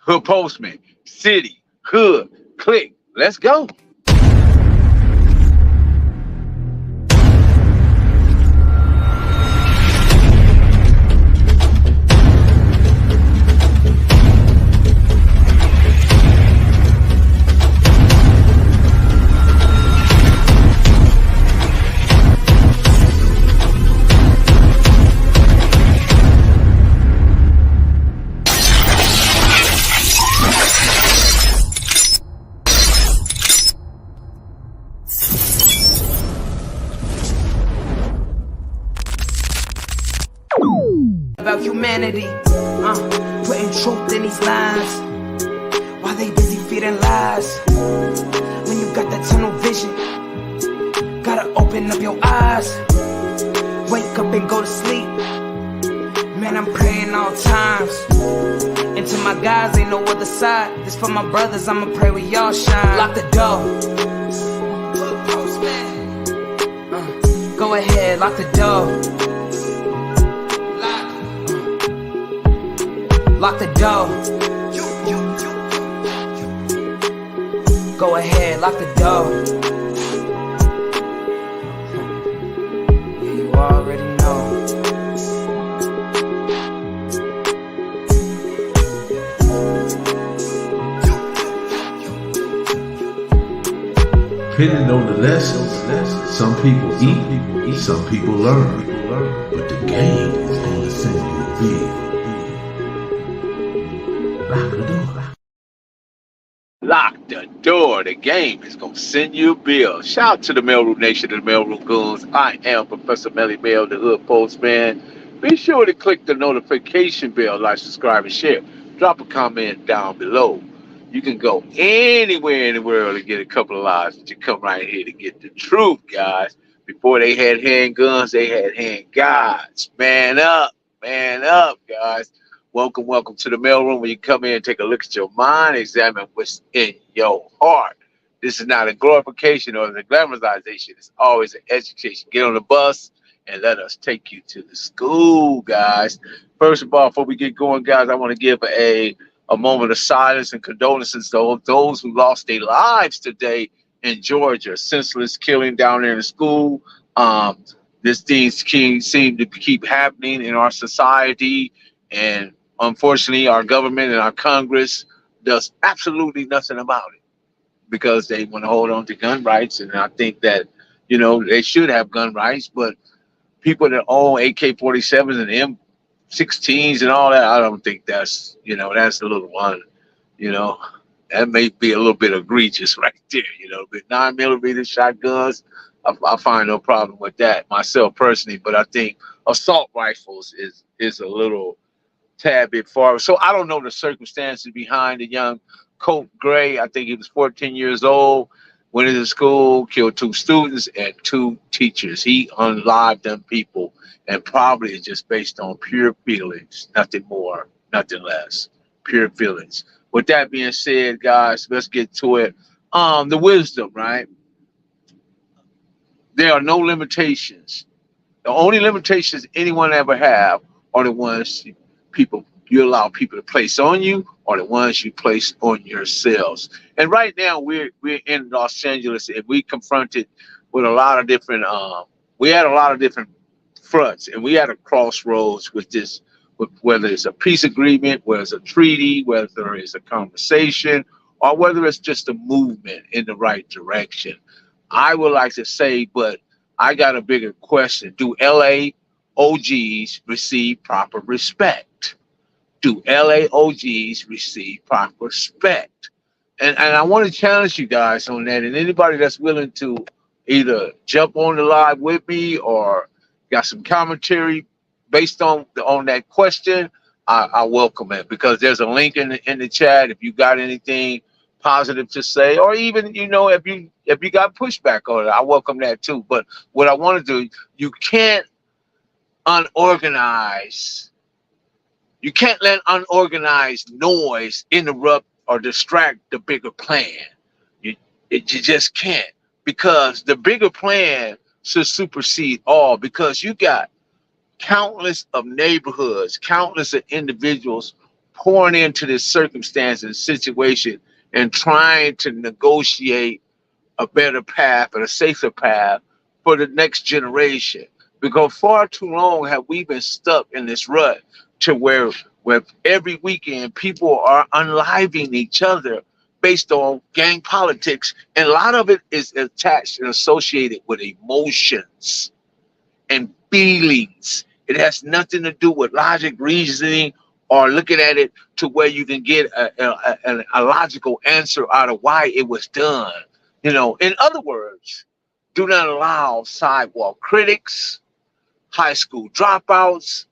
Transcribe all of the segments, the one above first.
hood postman, city, hood, click. Let's go. About humanity, putting truth in these lies, while they busy feeding lies. When you got that tunnel vision, gotta open up your eyes. Wake up and go to sleep. Man, I'm praying all times. And to my guys, ain't no other side. This for my brothers, I'ma pray with y'all shine. Lock the door. Go ahead, lock the door. Lock the door. Go ahead, lock the door. Yeah, you already know. Depending on the lessons, some people eat, some people learn. But the game is going to send you big. Lock the door. Lock the door. The game is going to send you a bill. Shout out to the Mailroom Nation and the Mailroom Goons. I am Professor Melly Bell, the Hood Postman. Be sure to click the notification bell, like, subscribe, and share. Drop a comment down below. You can go anywhere in the world and get a couple of lives, but you come right here to get the truth, guys. Before they had handguns, they had handguards. Man up, guys. Welcome to the mailroom, where you come in and take a look at your mind, examine what's in your heart. This is not a glorification or a glamorization. It's always an education. Get on the bus and let us take you to the school, guys. First of all, before we get going, guys, I want to give a moment of silence and condolences to those who lost their lives today in Georgia. Senseless killing down there in the school. This thing seem to keep happening in our society, and unfortunately, our government and our Congress does absolutely nothing about it because they want to hold on to gun rights. And I think that, they should have gun rights, but people that own AK-47s and M16s and all that, I don't think that's, that's a little one, that may be a little bit egregious right there, but 9mm shotguns, I find no problem with that myself personally, but I think assault rifles is a little tad bit far. So I don't know the circumstances behind the young Colt Gray. I think he was 14 years old, went into school, killed 2 students and 2 teachers. He unlived them people, and probably it's just based on pure feelings, nothing more, nothing less, pure feelings. With that being said, guys, let's get to it. The wisdom, right? There are no limitations. The only limitations anyone ever have are the ones you allow people to place on you, or the ones you place on yourselves. And right now we're in Los Angeles, and we confronted with a lot of different we had a lot of different fronts, and we had a crossroads with this, with whether it's a peace agreement, whether it's a treaty, whether it's a conversation, or whether it's just a movement in the right direction. I would like to say, but I got a bigger question. Do LA OGs receive proper respect? Do LA OGs receive proper respect? And I want to challenge you guys on that. And anybody that's willing to either jump on the live with me or got some commentary based on that question, I welcome it, because there's a link in the chat if you got anything positive to say, or even if you got pushback on it, I welcome that too. But what I want to do, you can't let unorganized noise interrupt or distract the bigger plan. You just can't, because the bigger plan should supersede all, because you got countless of neighborhoods, countless of individuals pouring into this circumstance and situation and trying to negotiate a better path and a safer path for the next generation. Because far too long have we been stuck in this rut to where every weekend people are unliving each other based on gang politics. And a lot of it is attached and associated with emotions and feelings. It has nothing to do with logic, reasoning, or looking at it to where you can get a logical answer out of why it was done. In other words, do not allow sidewalk critics, high school dropouts,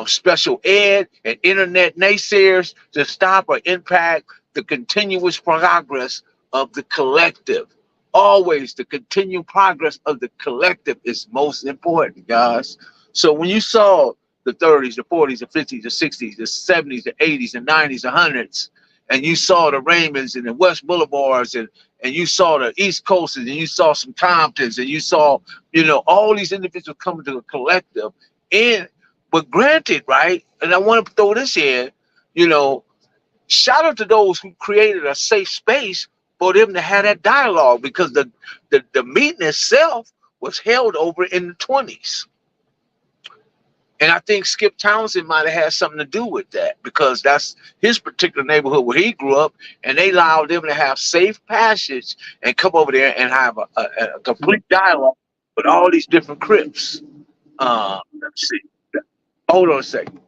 special ed, and internet naysayers to stop or impact the continuous progress of the collective. Always the continued progress of the collective is most important, guys. So when you saw the 30s, the 40s, the 50s, the 60s, the 70s, the 80s, the 90s, the 100s, and you saw the Raymonds and the West Boulevards and you saw the East Coasters and you saw some Comptons and you saw, all these individuals coming to the collective. But granted, right, and I want to throw this in, shout out to those who created a safe space for them to have that dialogue, because the meeting itself was held over in the 20s. And I think Skip Townsend might have had something to do with that, because that's his particular neighborhood where he grew up, and they allowed them to have safe passage and come over there and have a complete dialogue with all these different Crips. Let's see. Hold on a second.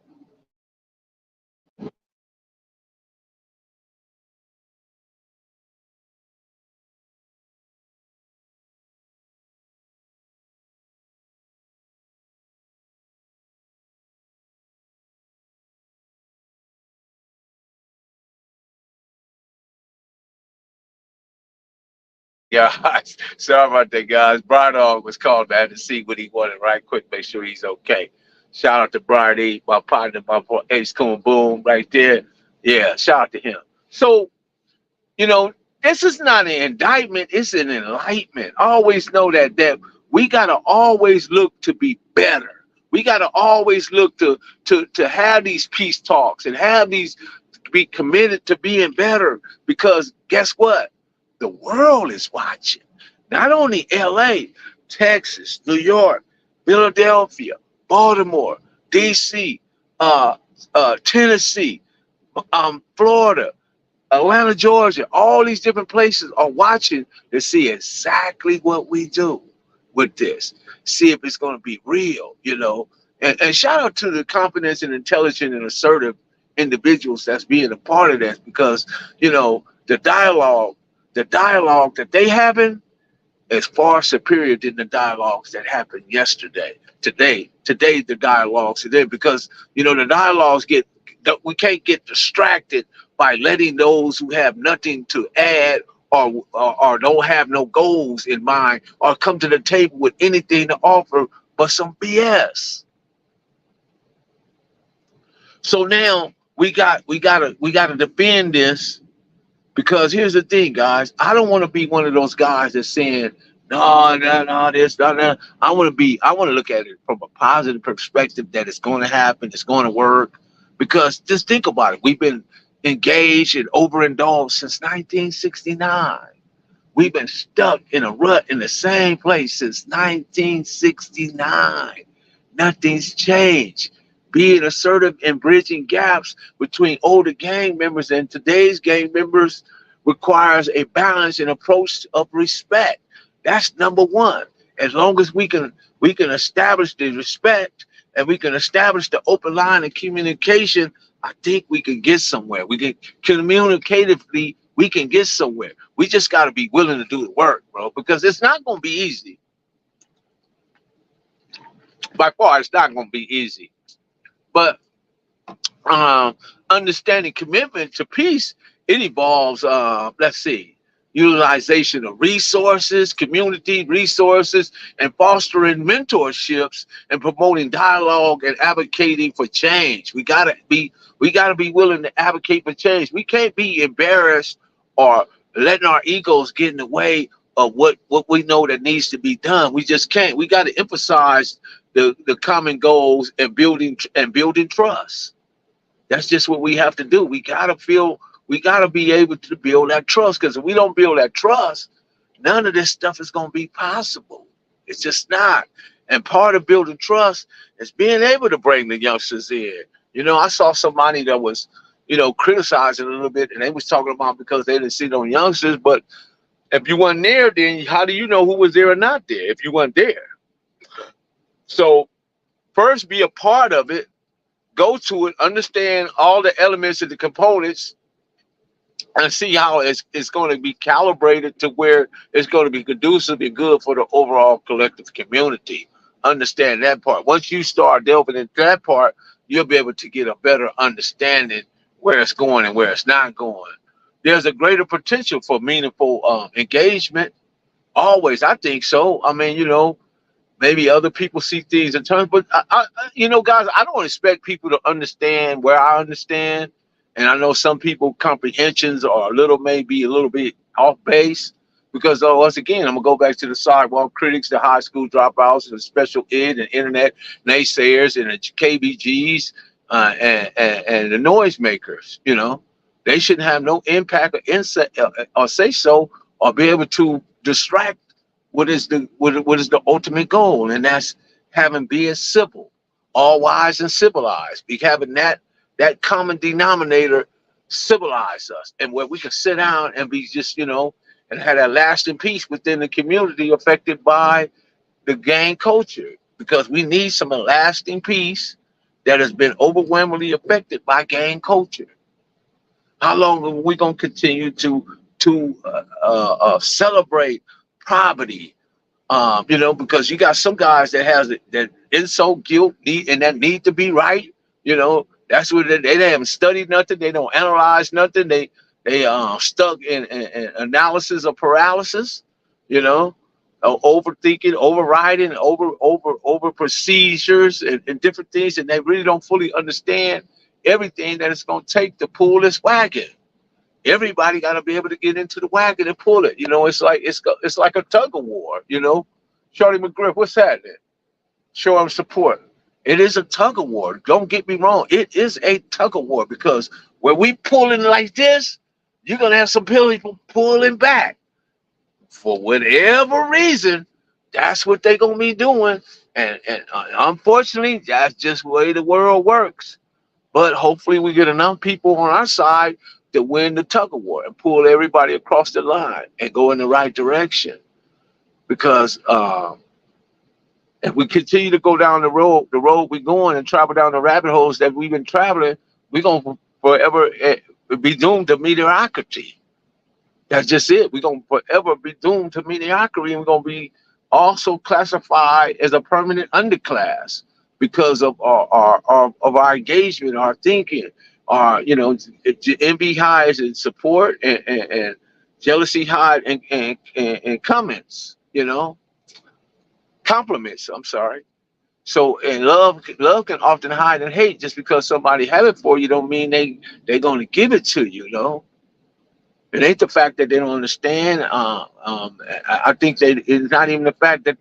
Yeah, sorry about that, guys. Brian Dog was called, man, to see what he wanted right quick, make sure he's okay. Shout out to Brian E, my partner, my boy Ace Coon Boom right there. Yeah, shout out to him. So, you know, this is not an indictment, it's an enlightenment. Always know that we gotta always look to be better. We gotta always look to have these peace talks and have these, be committed to being better, because guess what? The world is watching. Not only LA, Texas, New York, Philadelphia, Baltimore, DC, Tennessee, Florida, Atlanta, Georgia, all these different places are watching to see exactly what we do with this. See if it's going to be real. And shout out to the confident and intelligent and assertive individuals that's being a part of this, because, the dialogue that they having is far superior than the dialogues that happened yesterday. Today, the dialogues today, because, the dialogues we can't get distracted by letting those who have nothing to add or don't have no goals in mind or come to the table with anything to offer but some BS. So now we gotta defend this, because here's the thing, guys. I don't want to be one of those guys that's saying, no, this, no. I want to look at it from a positive perspective, that it's going to happen, it's going to work. Because just think about it. We've been engaged and overindulged since 1969. We've been stuck in a rut in the same place since 1969. Nothing's changed. Being assertive and bridging gaps between older gang members and today's gang members requires a balance and approach of respect. That's number one. As long as we can establish the respect and we can establish the open line of communication, I think we can get somewhere. We can communicatively, we can get somewhere. We just got to be willing to do the work, bro, because it's not going to be easy. By far, it's not going to be easy. But understanding commitment to peace, it involves, utilization of resources, community resources, and fostering mentorships and promoting dialogue and advocating for change. We gotta be willing to advocate for change. We can't be embarrassed or letting our egos get in the way of what we know that needs to be done. We just can't. We got to emphasize the common goals and building trust. That's just what we have to do. We gotta be able to build that trust. Because if we don't build that trust, none of this stuff is gonna be possible. It's just not. And part of building trust is being able to bring the youngsters in. I saw somebody that was, criticizing a little bit, and they was talking about because they didn't see no youngsters. But if you weren't there, then how do you know who was there or not there if you weren't there? So first, be a part of it. Go to it, understand all the elements and the components, and see how it's going to be calibrated to where it's going to be conducive and good for the overall collective community. Understand that part. Once you start delving into that part, you'll be able to get a better understanding where it's going and where it's not going. There's a greater potential for meaningful engagement. Always, I think so. I mean, maybe other people see things in terms, but guys, I don't expect people to understand where I understand. And I know some people comprehensions are maybe a little bit off base because once again, I'm gonna go back to the sidewalk critics, the high school dropouts, and the special ed and internet naysayers and the KBGs and the noise makers. They shouldn't have no impact or insight or say so or be able to distract what is the ultimate goal, and that's being civil, all wise and civilized. Be having that common denominator civilize us, and where we can sit down and be just and have that lasting peace within the community affected by the gang culture, because we need some lasting peace that has been overwhelmingly affected by gang culture. How long are we gonna continue to celebrate poverty? Because you got some guys that insult, guilt, and that need to be right. That's what they haven't studied nothing. They don't analyze nothing. They stuck in analysis of paralysis. Overthinking, overriding, over procedures and different things, and they really don't fully understand everything that it's going to take to pull this wagon. Everybody got to be able to get into the wagon and pull it. It's like a tug of war. Shorty McGriff, what's happening? Show him support. It is a tug of war. Don't get me wrong. It is a tug of war, because when we pulling like this, you're gonna have some people pulling back for whatever reason. That's what they're gonna be doing, and unfortunately, that's just the way the world works. But hopefully, we get enough people on our side to win the tug of war and pull everybody across the line and go in the right direction. Because if we continue to go down the road we're going and travel down the rabbit holes that we've been traveling, we're going to forever be doomed to mediocrity. That's just it. We're going to forever be doomed to mediocrity, and we're going to be also classified as a permanent underclass because of our engagement, our thinking, our envy highs and support and jealousy high and comments, compliments. I'm sorry. So, and love can often hide in hate. Just because somebody have it for you don't mean they're going to give it to you. It ain't the fact that they don't understand. I think it's not even the fact that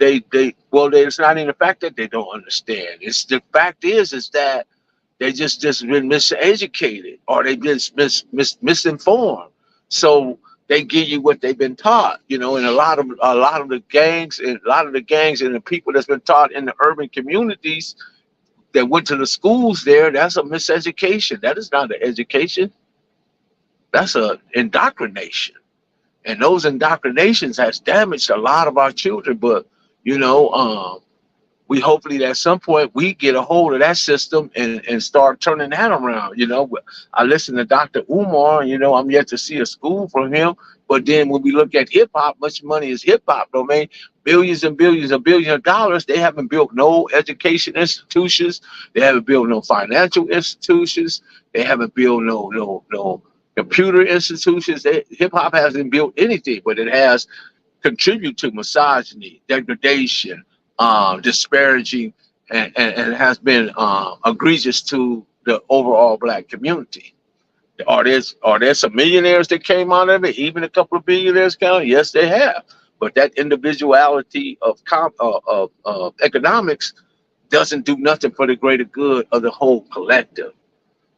it's not even the fact that they don't understand. It's the fact is that they just been miseducated, or they been misinformed. So they give you what they've been taught, and a lot of the gangs and the people that's been taught in the urban communities that went to the schools there, that's a miseducation. That is not an education. That's a indoctrination. And those indoctrinations has damaged a lot of our children. But, we hopefully at some point we get a hold of that system and start turning that around. I listen to Dr. Umar, I'm yet to see a school from him. But then when we look at hip hop, much money is hip hop domain, billions and billions of dollars. They haven't built no education institutions. They haven't built no financial institutions. They haven't built no computer institutions. Hip hop hasn't built anything, but it has contributed to misogyny, degradation, disparaging, and has been egregious to the overall Black community. Are there some millionaires that came out of it? Even a couple of billionaires came? Yes, they have. But that individuality of economics doesn't do nothing for the greater good of the whole collective.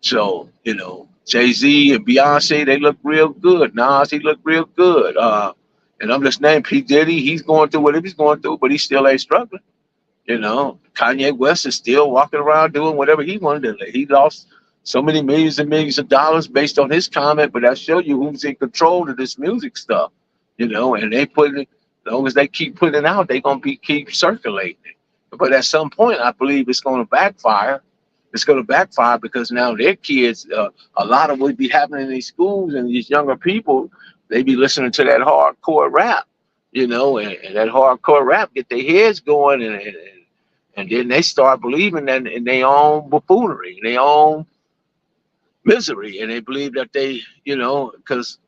So, Jay-Z and Beyonce, they look real good. Nas, he look real good. And I'm just naming P. Diddy, he's going through whatever he's going through, but he still ain't struggling. Kanye West is still walking around doing whatever he wanted to. He lost so many millions and millions of dollars based on his comment, but that shows you who's in control of this music stuff. And they put it, as long as they keep putting it out, they're gonna keep circulating it. But at some point, I believe it's gonna backfire. It's gonna backfire because now their kids, a lot of what be happening in these schools and these younger people, they be listening to that hardcore rap, and that hardcore rap get their heads going and then they start believing that in their own buffoonery, in their own misery, and they believe that because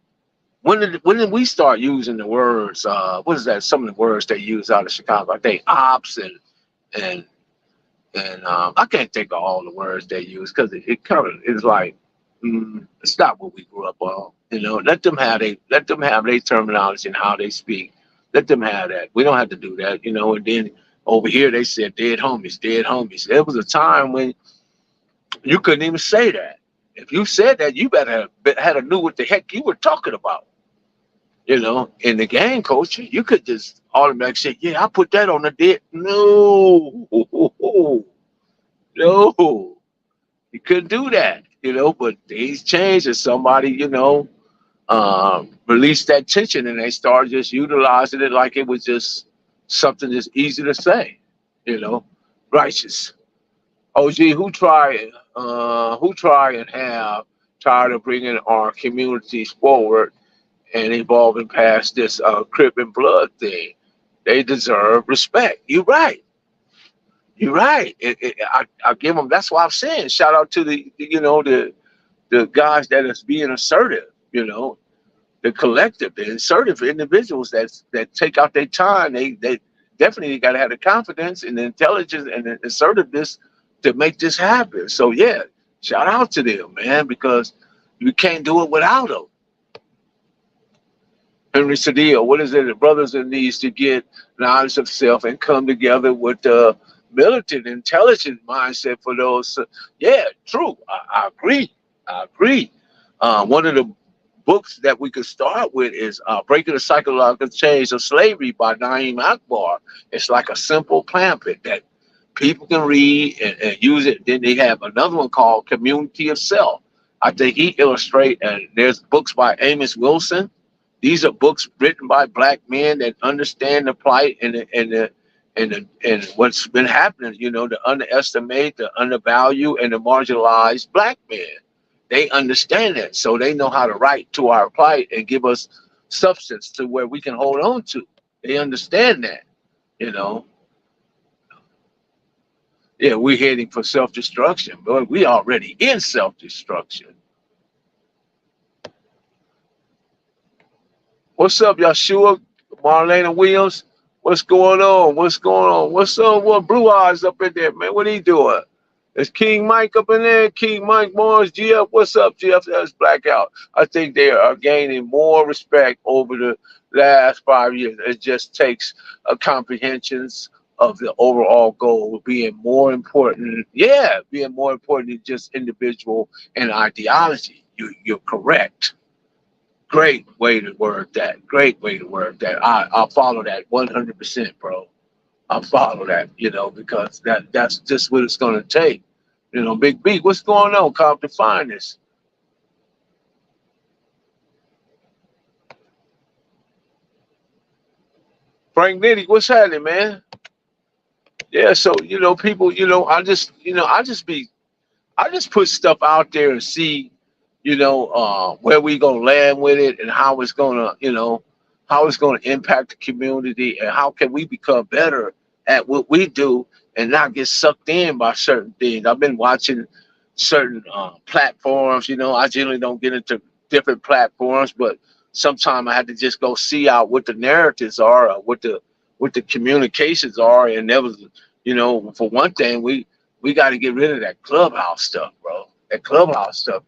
when did we start using the words? What is that? Some of the words they use out of Chicago, I think ops and I can't think of all the words they use because it kind of is like it's not what we grew up on. Let them have their terminology and how they speak. Let them have that. We don't have to do that. And then over here they said dead homies, dead homies. There was a time when you couldn't even say that. If you said that, you better have had to knew what the heck you were talking about. In the gang culture, you could just automatically say, "Yeah, I put that on the dead." No, no, you couldn't do that. But things changed, and somebody, released that tension, and they started just utilizing it like it was just something that's easy to say. You know, righteous. OG, who try and have tired of bringing our communities forward and evolving past this crip and blood thing. They deserve respect. You're right. You're right. I give them. That's why I'm saying. Shout out to the guys that is being assertive. The collective, the assertive individuals that take out their time. They definitely got to have the confidence and the intelligence and the assertiveness to make this happen. So yeah, shout out to them, man, because you can't do it without them. Henry Cedillo, what is it? The brothers in needs to get knowledge of self and come together with the militant, intelligent mindset for those. Yeah, true. I agree. I agree. One of the books that we could start with is Breaking the Psychological Chains of Slavery by Naeem Akbar. It's like a simple pamphlet that people can read and use it. Then they have another one called Community of Self. I think he illustrates, and there's books by Amos Wilson. These are books written by black men that understand the plight and what's been happening. To underestimate, the undervalue, and the marginalized black men. They understand that, so they know how to write to our plight and give us substance to where we can hold on to. They understand that. You know, yeah, we're heading for self-destruction, but we already in self-destruction. What's up, Yeshua? Marlena Williams? What's going on? What's going on? What's up? What Blue Eyes up in there, man? What he doing? Is King Mike up in there? King Mike Morris, GF? What's up, GF? That's Blackout. I think they are gaining more respect over the last 5 years. It just takes a comprehensions of the overall goal being more important. Yeah, being more important than just individual and ideology. You're correct. Great way to word that. Great way to word that. I'll follow that 100%, bro. I'll follow that, because that's just what it's going to take. Big B, what's going on? Come to find this. Frank Nitty, what's happening, man? Yeah, so, people, I just put stuff out there and see, where we gonna land with it and how it's gonna, how it's gonna impact the community and how can we become better at what we do and not get sucked in by certain things. I've been watching certain platforms. I generally don't get into different platforms, but sometimes I had to just go see out what the narratives are, or what the communications are, and there was, for one thing, we got to get rid of that clubhouse stuff, bro. That clubhouse stuff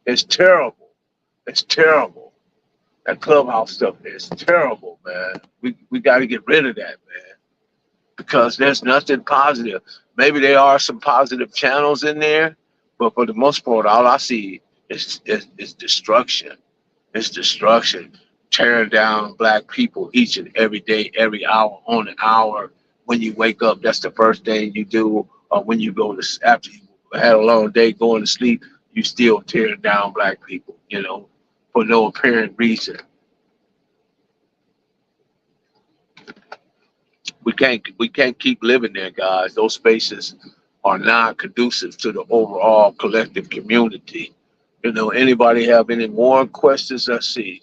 is terrible. It's terrible. That clubhouse stuff is terrible, man. We got to get rid of that, man, because there's nothing positive. Maybe there are some positive channels in there, But for the most part, all I see is destruction. It's destruction, tearing down black people each and every day, every hour on an hour. When you wake up, that's the first thing you do. Or when you go to after you had a long day going to sleep, you still tearing down black people. For no apparent reason. We can't keep living there, guys. Those spaces are not conducive to the overall collective community. Anybody have any more questions? Let's see.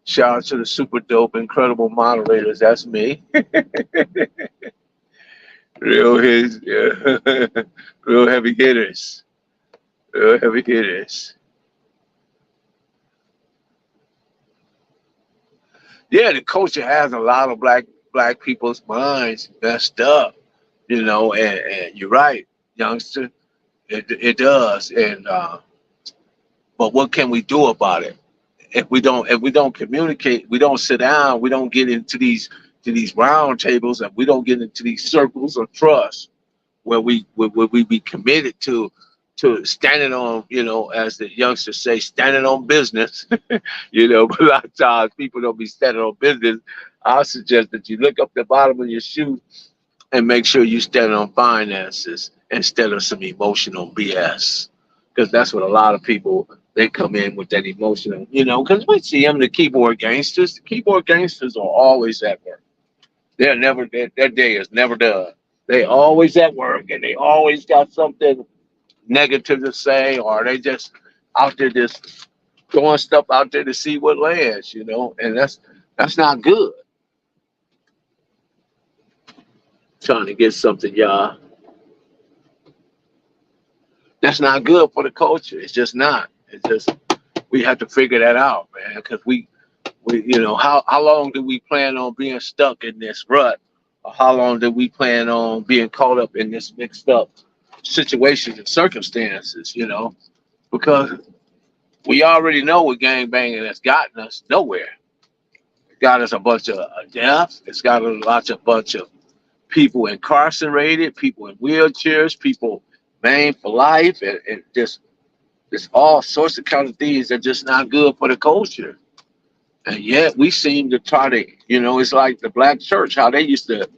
Shout out to the super dope, incredible moderators. That's me. Real hits, yeah. Real heavy hitters. Real heavy hitters. Yeah, the culture has a lot of black people's minds messed up. And you're right, youngster. It does. But what can we do about it? If we don't communicate, we don't sit down, we don't get into these round tables, and we don't get into these circles of trust where we be committed to standing on, as the youngsters say, standing on business. But a lot of times people don't be standing on business. I suggest that you look up the bottom of your shoe and make sure you stand on finances instead of some emotional BS. Because that's what a lot of people, they come in with that emotional, because we see them, the keyboard gangsters. The keyboard gangsters are always at work. They're never, their day is never done. They always at work and they always got something negative to say, or they just out there just throwing stuff out there to see what lands, and that's not good. Trying to get something, y'all. That's not good for the culture. It's just not. It's just we have to figure that out, man. Because how long do we plan on being stuck in this rut, or how long do we plan on being caught up in this mixed up situations and circumstances? Because we already know what gang banging has gotten us nowhere. It got us a bunch of deaths. It's got a bunch of people incarcerated, people in wheelchairs, people maimed for life, and just all sorts of kind of things that are just not good for the culture. And yet we seem to try to, it's like the black church, how they used to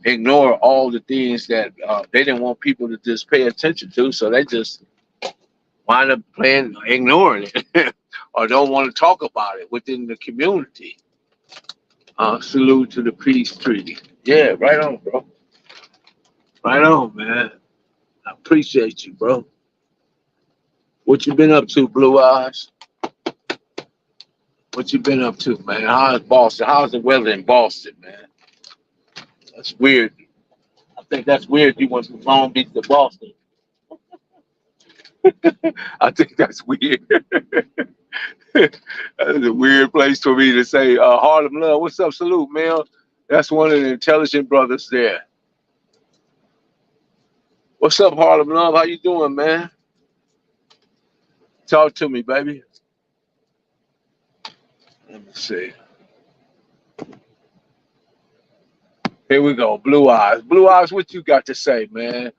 ignore all the things that they didn't want people to just pay attention to. So they just wind up ignoring it or don't want to talk about it within the community. Salute to the peace treaty. Yeah, right on, bro. Right on, man. I appreciate you, bro. What you been up to, Blue Eyes? What you been up to, man? How's Boston? How's the weather in Boston, man? That's weird. I think that's weird. You went from Long Beach to Boston. I think that's weird. That's a weird place for me to say. Harlem Love, what's up? Salute, man. That's one of the intelligent brothers there. What's up, Harlem Love? How you doing, man? Talk to me, baby. Let me see. Here we go. Blue Eyes. Blue Eyes, what you got to say, man?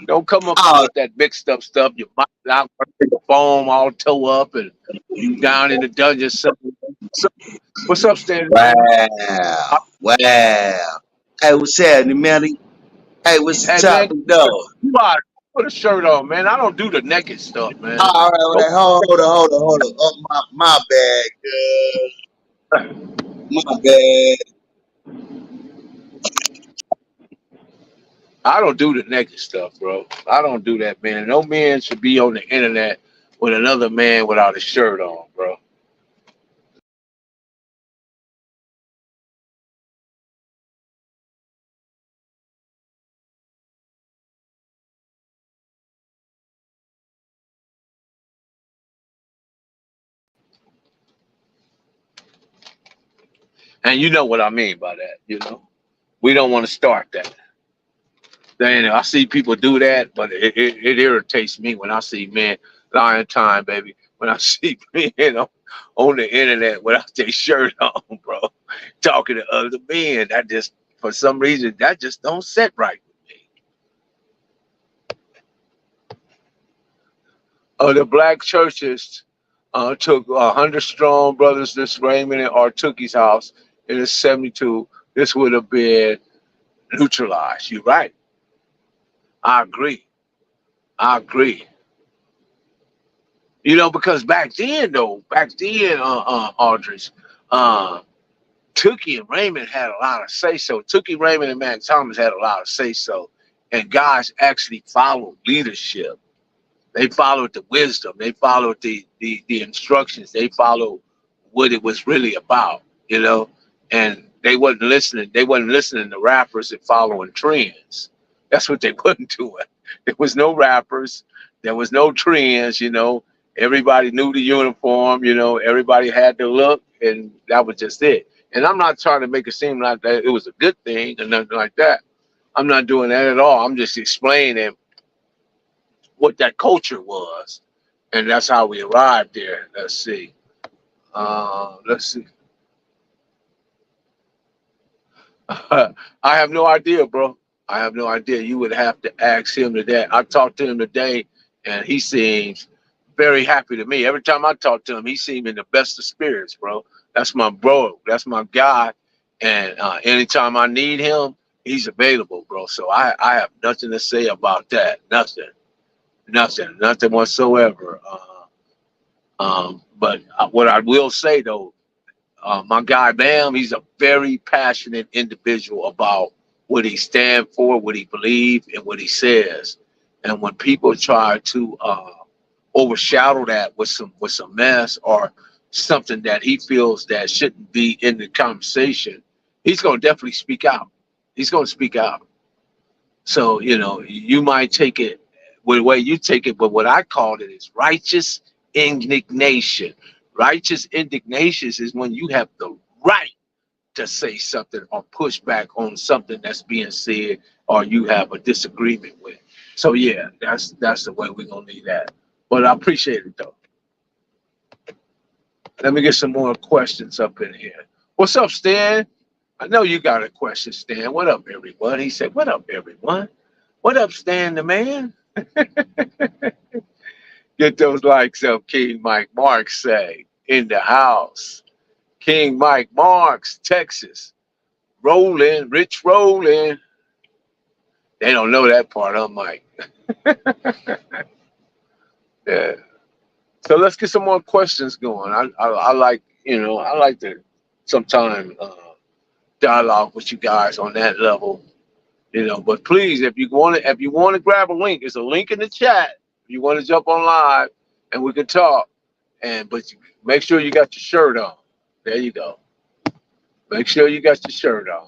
Don't come up Oh, with that mixed up stuff. Your mic out, your foam all toe up, and you down in the dungeon. What's up, Stanley? wow. Wow. Hey, what's happening, Melly? Hey, what's the Hey, man, topic, though? you out. Put a shirt on, man. I don't do the naked stuff, man. All right, Go. hold on. Oh, my bad, my bad. I don't do the naked stuff, bro. I don't do that, man. No man should be on the internet with another man without a shirt on, bro. And you know what I mean by that. We don't want to start that. Then I see people do that, but it irritates me when I see men lying time, baby. When I see men on the internet without their shirt on, bro, talking to other men, that just for some reason that just don't set right with me. The black churches took 100 strong brothers, this Raymond and Artuki's house in the 72. This would have been neutralized. You're right. I agree. I agree. Because back then, Aldridge, uh, Tookie and Raymond had a lot of say so. Tookie, Raymond, and Matt Thomas had a lot of say so. And guys actually followed leadership. They followed the wisdom. They followed the instructions. They followed what it was really about. And they wasn't listening. They wasn't listening to rappers and following trends. That's what they wasn't doing. There was no rappers. There was no trends. Everybody knew the uniform. Everybody had the look, and that was just it. And I'm not trying to make it seem like that it was a good thing or nothing like that. I'm not doing that at all. I'm just explaining what that culture was, and that's how we arrived there. Let's see. Let's see. I have no idea, bro. I have no idea. You would have to ask him today. I talked to him today, and he seems very happy to me. Every time I talk to him, he seems in the best of spirits, bro. That's my bro. That's my guy. And anytime I need him, he's available, bro. So I have nothing to say about that. Nothing whatsoever. But what I will say though, my guy Bam, he's a very passionate individual about what he stands for, what he believes, and what he says. And when people try to overshadow that with some mess or something that he feels that shouldn't be in the conversation, he's gonna definitely speak out. He's gonna speak out. So you might take it the way you take it, but what I call it is righteous indignation. Righteous indignation is when you have the right to say something or push back on something that's being said or you have a disagreement with. So yeah, that's the way we're gonna need that. But I appreciate it though. Let me get some more questions up in here. What's up, Stan? I know you got a question, Stan. What up, everyone? He said, what up, everyone? What up, Stan the man? Get those likes up, King Mike Marks say, in the house. King Mike Marks, Texas. Rolling, rich rolling. They don't know that part, huh, Mike? Yeah. So let's get some more questions going. I like, I like to sometimes dialogue with you guys on that level. But please, if you want to grab a link, there's a link in the chat. If you want to jump on live and we can talk, but make sure you got your shirt on. There you go. Make sure you got your shirt on.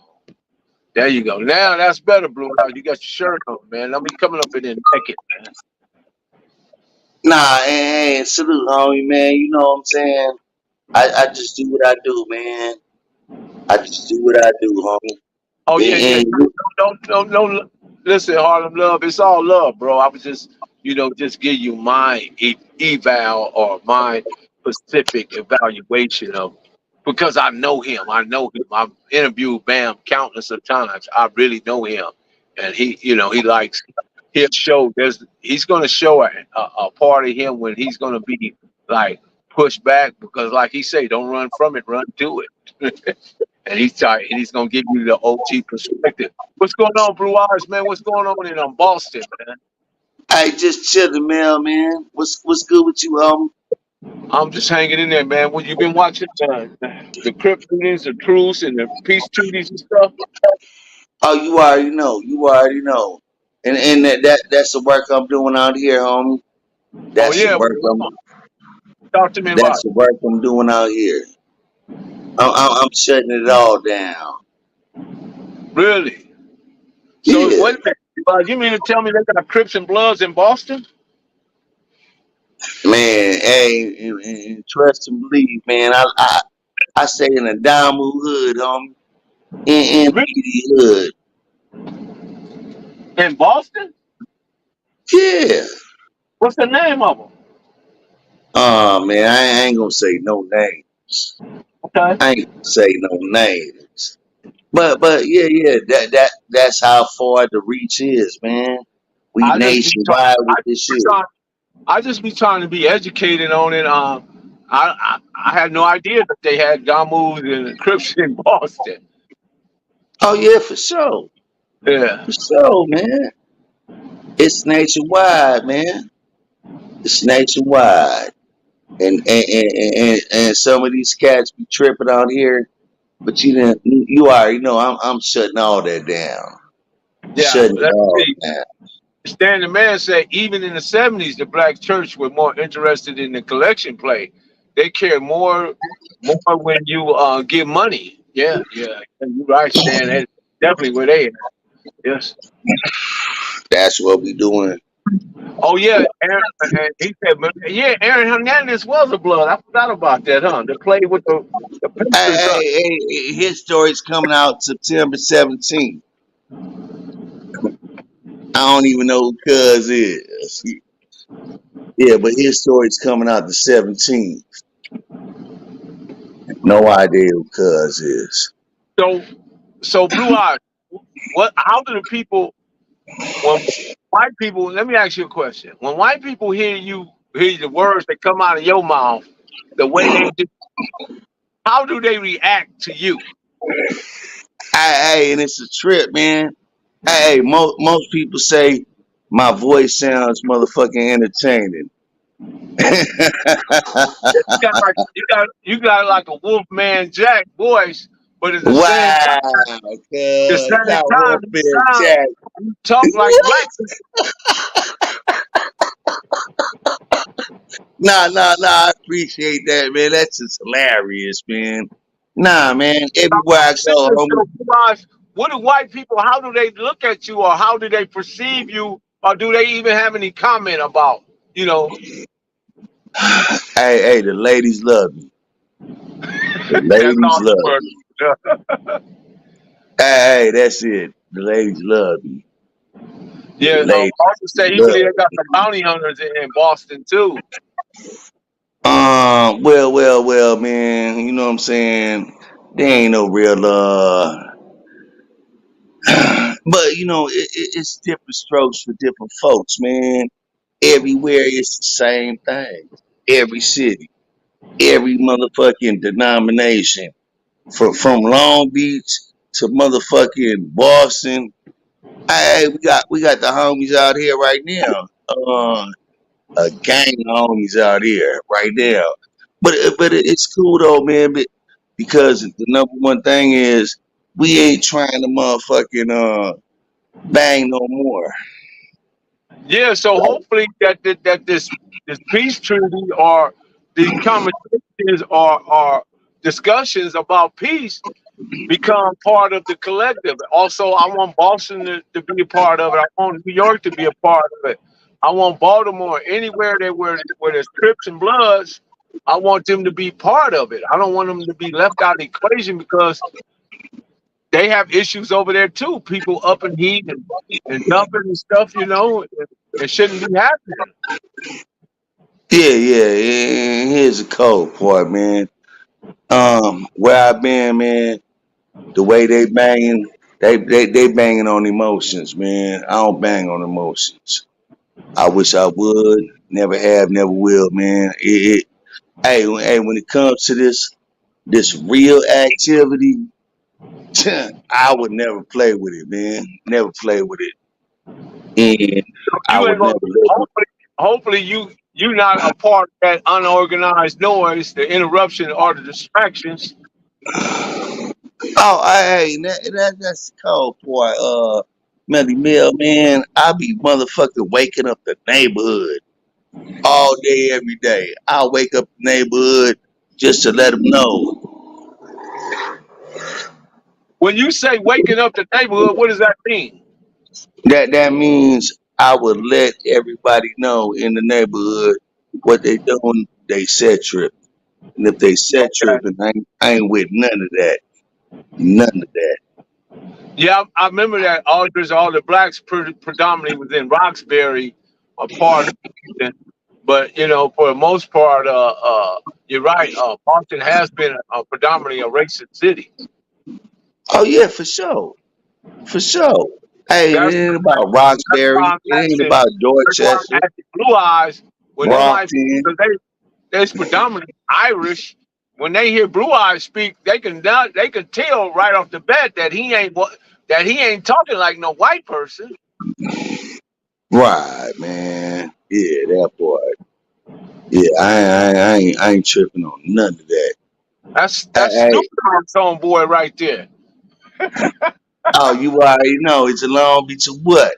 There you go. Now that's better, Blue. You got your shirt on, man. Let me coming up in there naked, man. Nah, hey, salute, homie, man. You know what I'm saying? I just do what I do, man. I just do what I do, homie. Oh yeah. And Don't. Listen, Harlem Love. It's all love, bro. I was just give you my eval or my specific evaluation of, because I know him. I've interviewed Bam countless of times. I really know him, and he likes. He's going to show a part of him when he's going to be like pushed back, because like he say, don't run from it, run to it. And he's going to give you the OT perspective. What's going on, Blue Eyes, man? What's going on in Boston, man? I just chilling, man. What's good with you, homie? I'm just hanging in there, man. What you been watching the Crip meetings, the truce, and the peace treaties and stuff? Oh, you already know. And that's the work I'm doing out here, homie. That's the work Talk to me about that's the work I'm doing out here. I'm shutting it all down. Really? So Yeah. wait a minute. You mean to tell me they got Crips and Bloods in Boston? Man, hey, and trust and believe, man. I stay in a Damu hood, homie. In Really? the hood. In Boston? Yeah. What's the name of them? Oh man, I ain't gonna say no names. Okay. I ain't gonna say no names. But yeah, that's how far the reach is, man. We I just be nationwide with this shit. I just be trying to be educated on it. I had no idea that they had Gamus and Crips in Boston. Oh yeah, for sure, Yeah, for sure, man. It's nationwide, man. It's nationwide, and some of these cats be tripping out here. But you already know I'm shutting all that down. yeah. Shutting it Let's all see. down. Stan the Man said even in the '70s, the black church were more interested in the collection plate. They care more when you give money. Yeah, yeah. You're right, Stan. That's definitely where they at. Yes. That's what we doing. Oh yeah, Aaron, and he said, yeah, Aaron Hernandez was a blood. I forgot about that, huh? To play with the Hey, Pacers. his story's coming out September 17th. I don't even know who Cuz is. Yeah, but his story's coming out the 17th. No idea who Cuz is. So, so Blue Eyes, what? How do the people when white people? Let me ask you a question. When white people hear the words that come out of your mouth, the way they do, how do they react to you? Hey, and it's a trip, man. Hey, most people say my voice sounds motherfucking entertaining. You got like a Wolfman Jack voice, but at Wow, the cuz same not time, Warfare Jack. you talk like black people. Nah. I appreciate that, man. That's just hilarious, man. Nah, man. Everywhere I I'm go, serious, homie. though, Raj. What do white people? How do they look at you, or how do they perceive you, or do they even have any comment about? You know, Hey, the ladies love me. The that's ladies all the love word. me. Hey, that's it. The ladies love me. The Yeah. ladies Also say he love believe they got me. some bounty hunters in Boston too. Well, man. You know what I'm saying? There ain't no real but it's different strokes for different folks, man. Everywhere it's the same thing. Every city, every motherfucking denomination, from Long Beach to motherfucking Boston. Hey, we got the homies out here right now. A gang of homies out here right now. But it's cool though, man. Because the number one thing is we ain't trying to motherfucking bang no more. Yeah. So hopefully that this peace treaty or these conversations or discussions about peace become part of the collective. Also, I want Boston to be a part of it. I want New York to be a part of it. I want Baltimore, anywhere where there's Crips and Bloods, I want them to be part of it. I don't want them to be left out of the equation because they have issues over there too. People up in heat and dumping and stuff, it shouldn't be happening. Yeah. And here's the cold part, man. Where I been, man, the way they banging, they banging on emotions, man. I don't bang on emotions. I wish I would. Never have, never will, man. Hey, when it comes to this real activity, I would never play with it, man. Never play with it, and I You ain't would gonna never let my. hopefully you not a part of that unorganized noise, the interruption or the distractions. Oh, hey, that's the cold part. Melly Mill, man. I be motherfucking waking up the neighborhood all day, every day. I wake up the neighborhood just to let them know. When you say waking up the neighborhood, what does that mean? That means I would let everybody know in the neighborhood what they doing. They set trip, and if they set Okay. tripping, I ain't with none of that. None of that. Yeah, I remember that all the blacks predominantly was in Roxbury, a part of it. But for the most part, you're right. Boston has been predominantly a racist city. Oh yeah, for sure, for sure. Hey, it That's ain't about that's why Roxbury. I'm It ain't asking. about That's why I'm Dorchester. asking Blue Eyes. When them white Brockton. people, they's predominantly Irish. When they hear Blue Eyes speak, they can tell right off the bat that he ain't talking like no white person. Right, man. Yeah, that boy. Yeah, I ain't tripping on none of that. That's Snoop Hey, Dogg's homeboy right there. oh, you already know it's a Long Beach of what?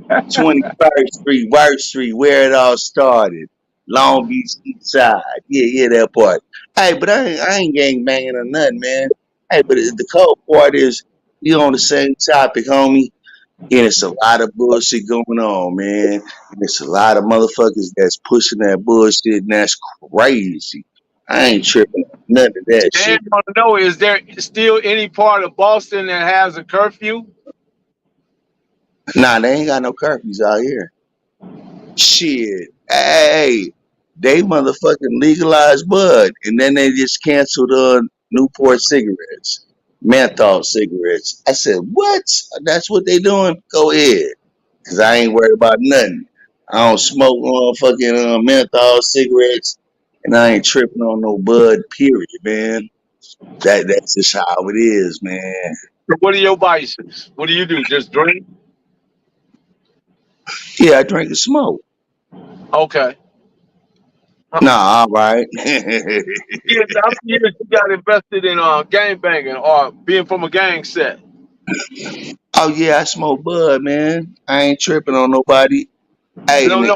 21st Street, Work Street, where it all started. Long Beach East Side. Yeah, yeah, that part. Hey, but I ain't gang banging or nothing, man. Hey, but the cold part is we on the same topic, homie. And it's a lot of bullshit going on, man. And it's a lot of motherfuckers that's pushing that bullshit, and that's crazy. I ain't tripping on none of that Dan shit. want to know, is there still any part of Boston that has a curfew? Nah, they ain't got no curfews out here. Shit. Hey, they motherfucking legalized bud, and then they just canceled Newport cigarettes, menthol cigarettes. I said, what? That's what they doing? Go ahead, cause I ain't worried about nothing. I don't smoke menthol cigarettes, and I ain't tripping on no bud. Period, man. That's just how it is, man. What are your vices? What do you do? Just drink? Yeah, I drink and smoke. Okay. Nah, all right. Years, how many years you got invested in gang banging or being from a gang set? Oh yeah, I smoke bud, man. I ain't tripping on nobody. Hey, No, no.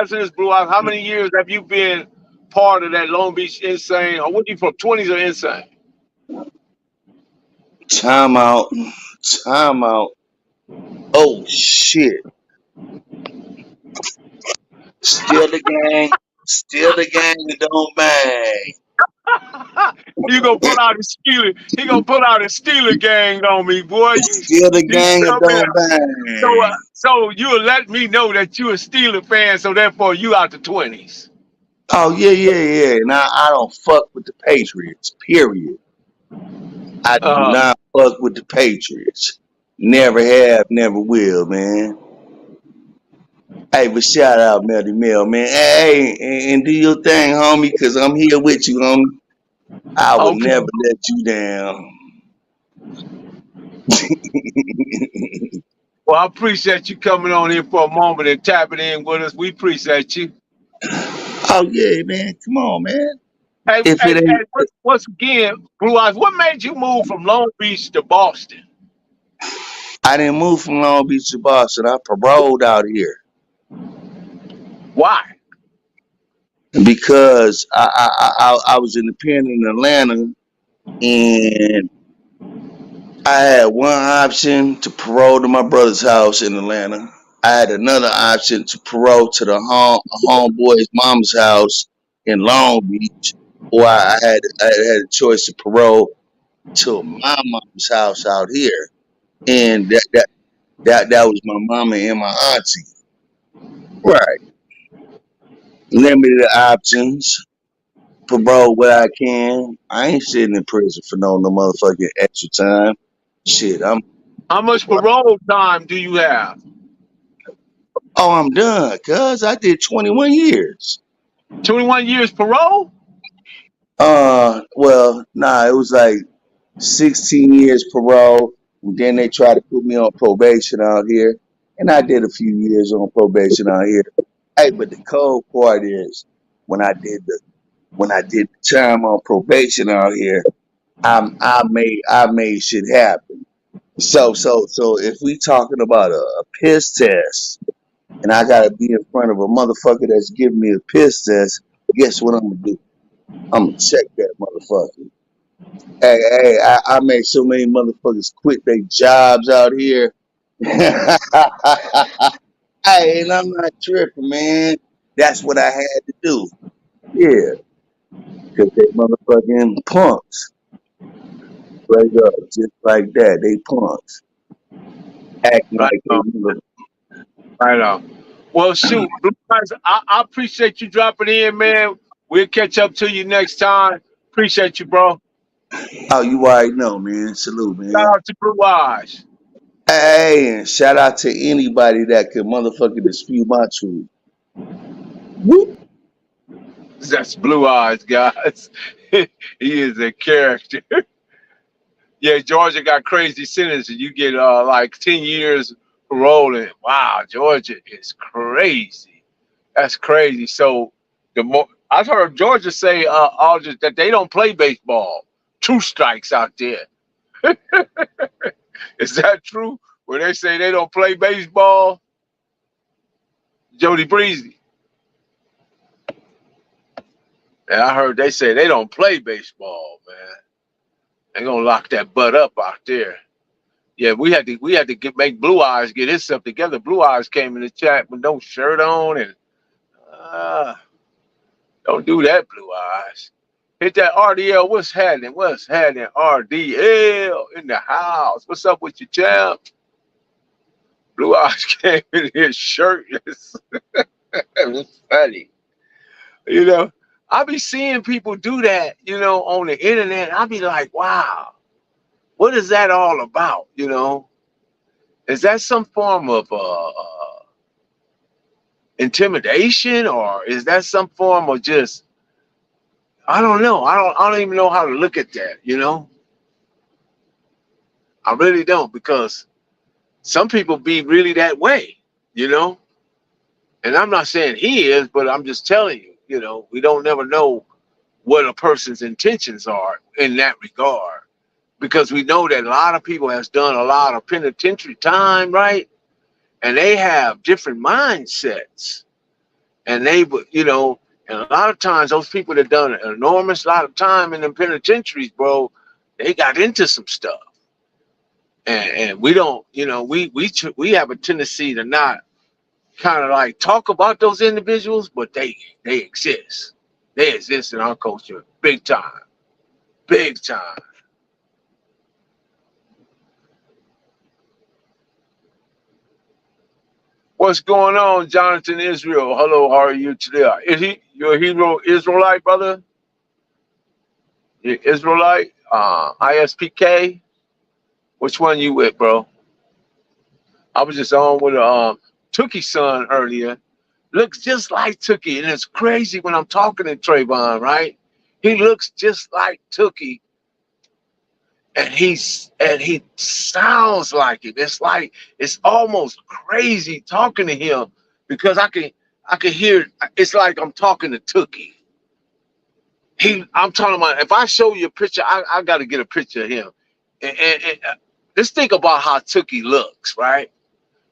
Answer this, Blue Eyes. How many years have you been part of that Long Beach Insane, or what you from 20s or Insane? time out, time out. Oh shit, still the gang that don't bang. You gonna pull out his Steeler? He gonna pull out his Steeler gang on me, boy. Still the You gang that come here. don't bang. So you'll let me know that you a Steeler fan, so therefore you out the 20s. Oh yeah, yeah, yeah. Now I don't fuck with the Patriots. Period. I do Uh, not fuck with the Patriots. Never have, never will, man. Hey, but shout out Melody Mel, man. Hey, and do your thing, homie, cause I'm here with you, homie. I would okay. never let you down. Well, I appreciate you coming on here for a moment and tapping in with us. We appreciate you. Oh yeah, man. Come on, man. Hey, If it ain't, once again, Blue Eyes, what made you move from Long Beach to Boston? I didn't move from Long Beach to Boston. I paroled out here Why? because I was in the pen in Atlanta, and I had one option to parole to my brother's house in Atlanta. I had another option to parole to the homeboy's mom's house in Long Beach, or I had a choice to parole to my mom's house out here, and that was my mama and my auntie. Right. Limited options. Parole where I can. I ain't sitting in prison for no motherfucking extra time. Shit, How much parole time do you have? I'm done, cuz I did 21 years. 21 years parole? Well, nah, it was like 16 years parole, and then they tried to put me on probation out here, and I did a few years on probation out here. Hey, but the cold part is when I did the time on probation out here, I made shit happen. So if we talking about a piss test, and I gotta be in front of a motherfucker that's giving me a piss test, guess what I'm gonna do? I'm gonna check that motherfucker. I made so many motherfuckers quit their jobs out here. Hey, and I'm not tripping, man. That's what I had to do. Yeah, because they motherfucking punks. Straight up, just like that. They punks. Acting Right like they on. mother. Right on. Well, shoot, Blue Eyes, I appreciate you dropping in, man. We'll catch up to you next time. Appreciate you, bro. Oh, you already know, man. Salute, Shout man. out to Blue Eyes. Hey, and shout out to anybody that could motherfucking dispute my truth. Whoop. That's Blue Eyes, guys. He is a character. Yeah, Georgia got crazy sentences. You get like 10 years rolling. Wow, Georgia is crazy. That's crazy. So the more I've heard Georgia say Aldridge, that they don't play baseball. Two strikes out there. Is that true? When they say they don't play baseball, Jody Breezy. And I heard they say they don't play baseball, man. They gonna lock that butt up out there. Yeah, we had to make Blue Eyes get himself together. Blue Eyes came in the chat with no shirt on and uh, don't do that, Blue Eyes. Hit that RDL. What's happening? What's happening? RDL in the house. What's up with your champ? Blue Eyes came in here shirtless. It was funny. You know, I be seeing people do that, on the internet. I be like, wow, what is that all about? Is that some form of intimidation, or is that some form of just, I don't know. I don't even know how to look at that. I really don't, because some people be really that way, you know. And I'm not saying he is, but I'm just telling you, we don't never know what a person's intentions are in that regard, because we know that a lot of people has done a lot of penitentiary time, right? And they have different mindsets, and and a lot of times those people that done an enormous lot of time in the penitentiaries, bro, they got into some stuff, and we don't, we have a tendency to not kind of like talk about those individuals, but they exist. They exist in our culture, big time, big time. What's going on, Jonathan Israel? Hello, how are you today? Is he your hero Israelite, brother? You Israelite? ISPK? Which one you with, bro? I was just on with Tookie's son earlier. Looks just like Tookie, and it's crazy when I'm talking to Trayvon, right? He looks just like Tookie, and he sounds like it. It's almost crazy talking to him, because I can hear. It's like I'm talking to Tookie. I'm talking about, if I show you a picture, I got to get a picture of him, and let's think about how Tookie looks, right?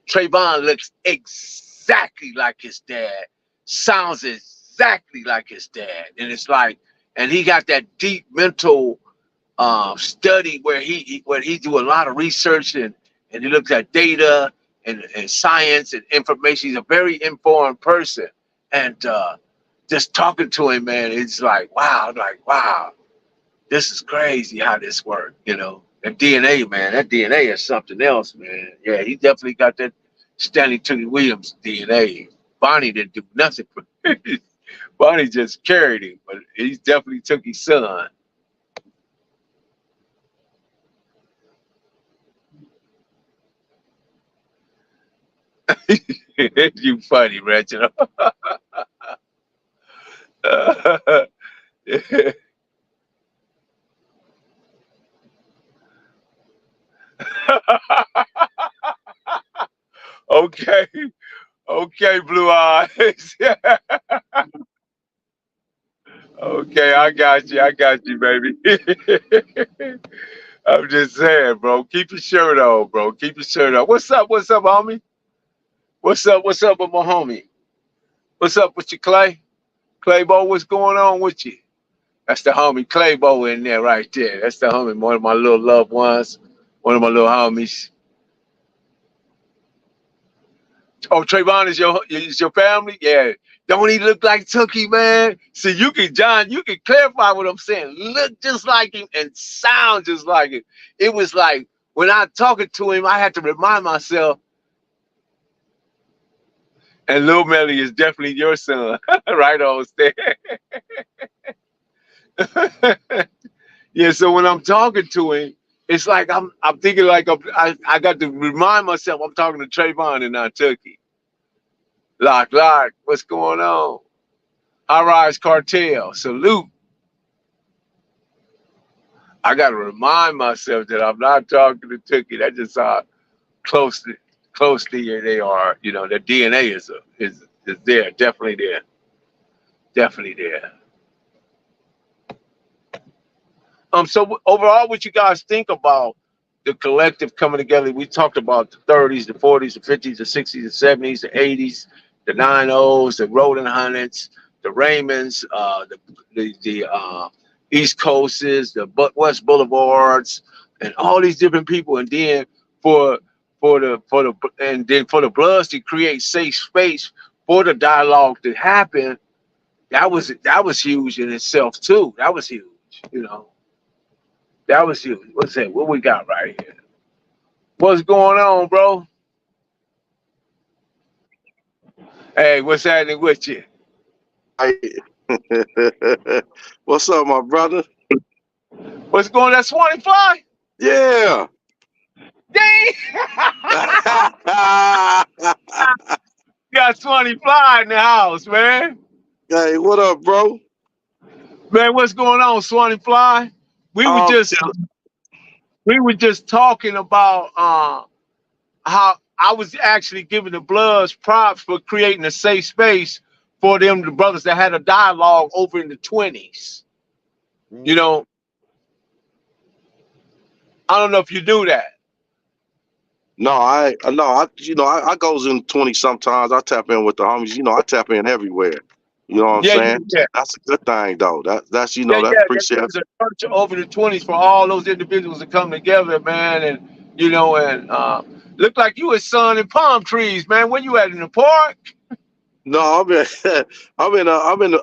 Trayvon looks exactly like his dad, sounds exactly like his dad, and it's like, and he got that deep mental study where he do a lot of research, and he looks at data and science and information. He's a very informed person, and just talking to him, man, it's like wow, this is crazy how this works. That DNA, man, that DNA is something else, man. Yeah, he definitely got that Stanley Tookie Williams DNA. Bonnie didn't do nothing for him. Bonnie just carried him, but he's definitely Tookie's son. You funny, Reginald. Okay, okay, Blue Eyes. Okay, I got you, baby. I'm just saying, bro. Keep your shirt on, bro. Keep your shirt on. What's up, homie? What's up with my homie? What's up with you, Clay? Claybo, what's going on with you? That's the homie Claybo in there right there. That's the homie, one of my little loved ones, one of my little homies. Oh, Trayvon is your family? Yeah. Don't he look like Tookie, man? See, John, you can clarify what I'm saying. Look just like him and sound just like him. It was like when I talking to him, I had to remind myself, and Lil Melly is definitely your son. Right on, Stan. Yeah, so when I'm talking to him, It's like I'm thinking like I got to remind myself I'm talking to Trayvon in Kentucky. Lock, what's going on? High Rise Cartel, salute. I got to remind myself that I'm not talking to Tookie. That's just how close to, close to they are. You know, their DNA is there, definitely there. So overall, what you guys think about the collective coming together? We talked about the 30s, the 40s, the 50s, the 60s, the 70s, the 80s, the 90s, the Rolling Hundreds, the Raymonds, the East Coasts, the West Boulevards, and all these different people. And then for for the Bloods to create safe space for the dialogue to happen, that was huge in itself too. That was huge, you know. That was huge. What's that? What we got right here? What's going on, bro? Hey, what's happening with you? Hey, what's up, my brother? What's going on? That Swanee Fly? Yeah. Dang! Got Swanee Fly in the house, man. Hey, what up, bro? Man, what's going on, Swanee Fly? We were Um, just we were just talking about how I was actually giving the Bloods props for creating a safe space for them, the brothers that had a dialogue over in the 20s. You know, I don't know if you do that. no, I goes in 20 sometimes. I tap in with the homies. You know, I tap in everywhere. You know what I'm Yeah, saying? yeah. That's a good thing, though. That's Yeah, that's yeah, there appreciative. was a church over the 20s for all those individuals to come together, man, and looked like you was sun and palm trees, man. Where you at in the park? No, I'm in,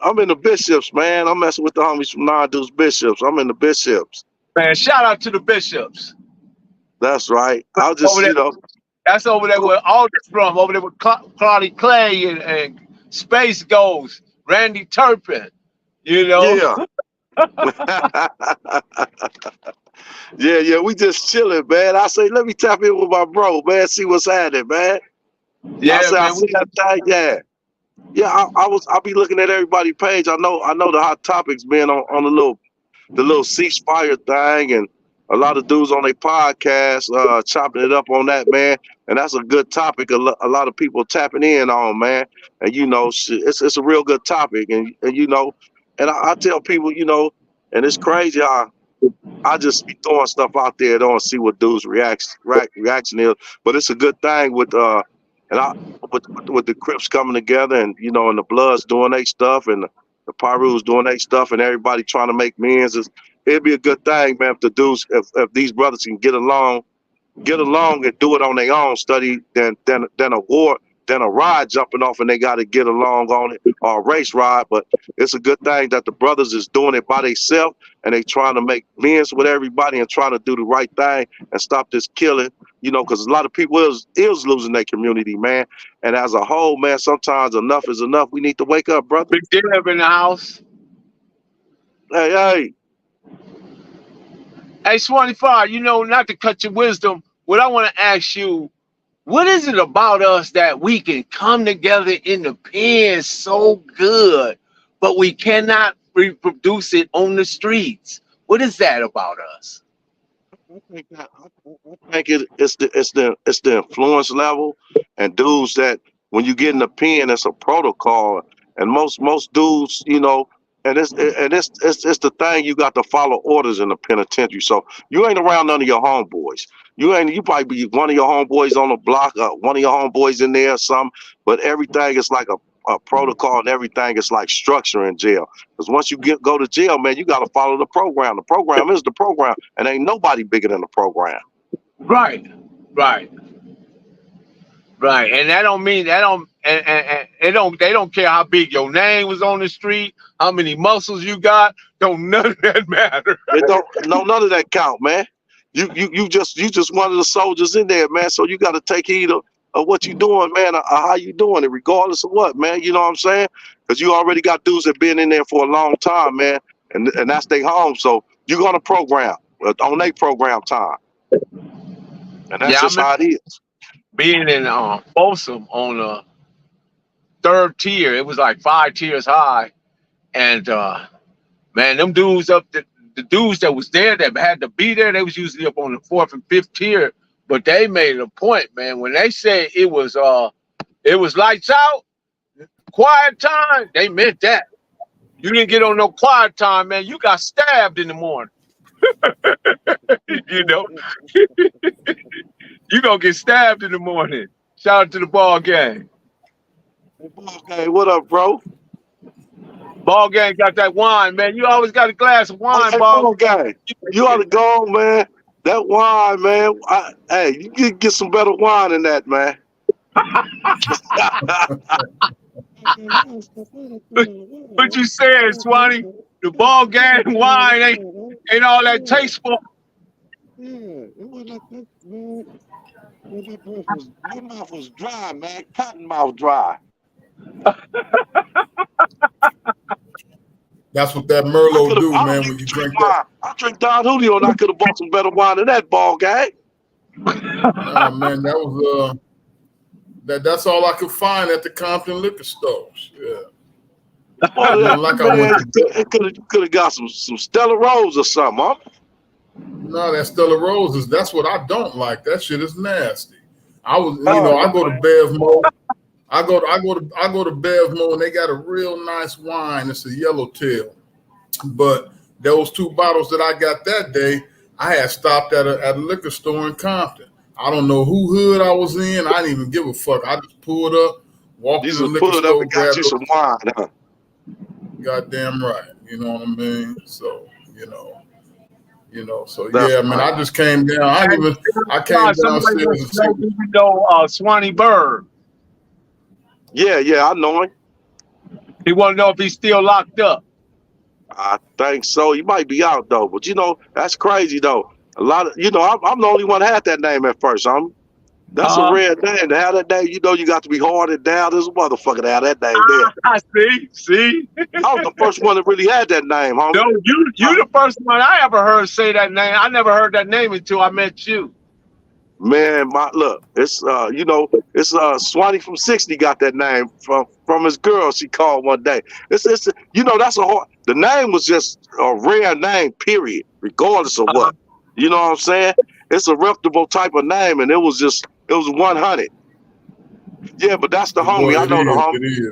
I'm in the bishops, man. I'm messing with the homies from Non-Deuce Bishops. I'm in the bishops. Man, shout out to the bishops That's right. I'll over just, there. That's over there where all this from. Over there with Claudie Clay and Space Ghost, Randy Turpin. You know. yeah. Yeah, we just chilling, man. I say, let me tap in with my bro, man, see what's happening, man. I Yeah, say, I man. see that thing, yeah. Yeah, I'll be looking at everybody's page. I know the hot topics being on the little ceasefire thing, and a lot of dudes on their podcast chopping it up on that, man. And that's a good topic. A lot of people tapping in on, man. And you know, it's a real good topic, and you know, and I tell people, you know, and it's crazy how I just be throwing stuff out there. Don't see what dudes reaction is, but it's a good thing with and I with the Crips coming together, and you know, and the Bloods doing their stuff, and the Pyrus doing their stuff, and everybody trying to make men's. It'd be a good thing, man, if the dudes, if these brothers can get along and do it on their own, study than a war, than a ride jumping off and they got to get along on it, or a race ride. But it's a good thing that the brothers is doing it by themselves, and they trying to make amends with everybody and trying to do the right thing and stop this killing. You know, because a lot of people is losing their community, man. And as a whole, man, sometimes enough is enough. We need to wake up, brother. Big Dib in the house. Hey, Hey, Swanee Fire, you know, not to cut your wisdom, what I want to ask you, what is it about us that we can come together in the pen so good, but we cannot reproduce it on the streets? What is that about us? I think it's the influence level, and dudes that when you get in the pen, it's a protocol, and most dudes, you know, and it's the thing, you got to follow orders in the penitentiary. So you ain't around none of your homeboys. You probably be one of your homeboys on the block, one of your homeboys in there or something, but everything is like a protocol, and everything is like structure in jail. Because once you go to jail, man, you got to follow the program. The program is the program, and ain't nobody bigger than the program. Right, right, right. And that don't mean that don't and they don't care how big your name was on the street, how many muscles you got. Don't none of that matter. It don't no none of that count, man. You just one of the soldiers in there, man. So you got to take heed of what you doing, man, or how you doing it, regardless of what, man. You know what I'm saying? Because you already got dudes that been in there for a long time, man, and that's their home. So you gonna program. on their program time, and that's Yeah, I just remember how it is. being in Folsom on the third tier. It was like 5 tiers high, and man, them dudes the dudes that was there that had to be there, they was usually up on the fourth and fifth tier. But they made it a point, man. When they said it was lights out, quiet time, they meant that. You didn't get on no quiet time, man. You got stabbed in the morning. You know, you gonna get stabbed in the morning. Shout out to the ball gang. Okay, what up, bro? Ball gang got that wine, man. You always got a glass of wine, Hey, ball. ball guy, you ought to go, man. That wine, man. Hey, you can get some better wine than that, man. What you saying, Swanee? The ball gang wine ain't all that tasteful. Yeah, it was like that, man. Your mouth was dry, man. Cotton mouth dry. That's what that Merlot do, man, when you drink that. I drink Don Julio, and I could have bought some better wine than that, ball guy. Nah, man, that was that's all I could find at the Compton liquor stores. Yeah. Boy, Like man, I went could have got some Stella Rose or something, huh? No, that Stella Roses, that's what I don't like. That shit is nasty. I go to Bevmo. I go to Bevmo, and they got a real nice wine. It's a yellowtail. But those 2 bottles that I got that day, I had stopped at a liquor store in Compton. I don't know who hood I was in. I didn't even give a fuck. I just pulled up, walked in the liquor store, got you some wine, huh? Goddamn right. You know what I mean? So, so That's yeah, man, I just came down. I came downstairs and You know, Swanee Bird. Yeah, I know him. He want to know if he's still locked up. I think so. He might be out though, but that's crazy though. A lot of I'm the only one that had that name at first. That's a rare name. To have that name, you got to be hard and down as a motherfucker to have that name there. I see. I was the first one that really had that name, homie. No, you the first one I ever heard say that name. I never heard that name until I met you. Man, it's Swanee from 60 got that name from his girl she called one day. That's the name was just a rare name, period, regardless of what. You know what I'm saying? It's a reputable type of name, and it was 100. Yeah, but that's the homie. I know the homie. It is.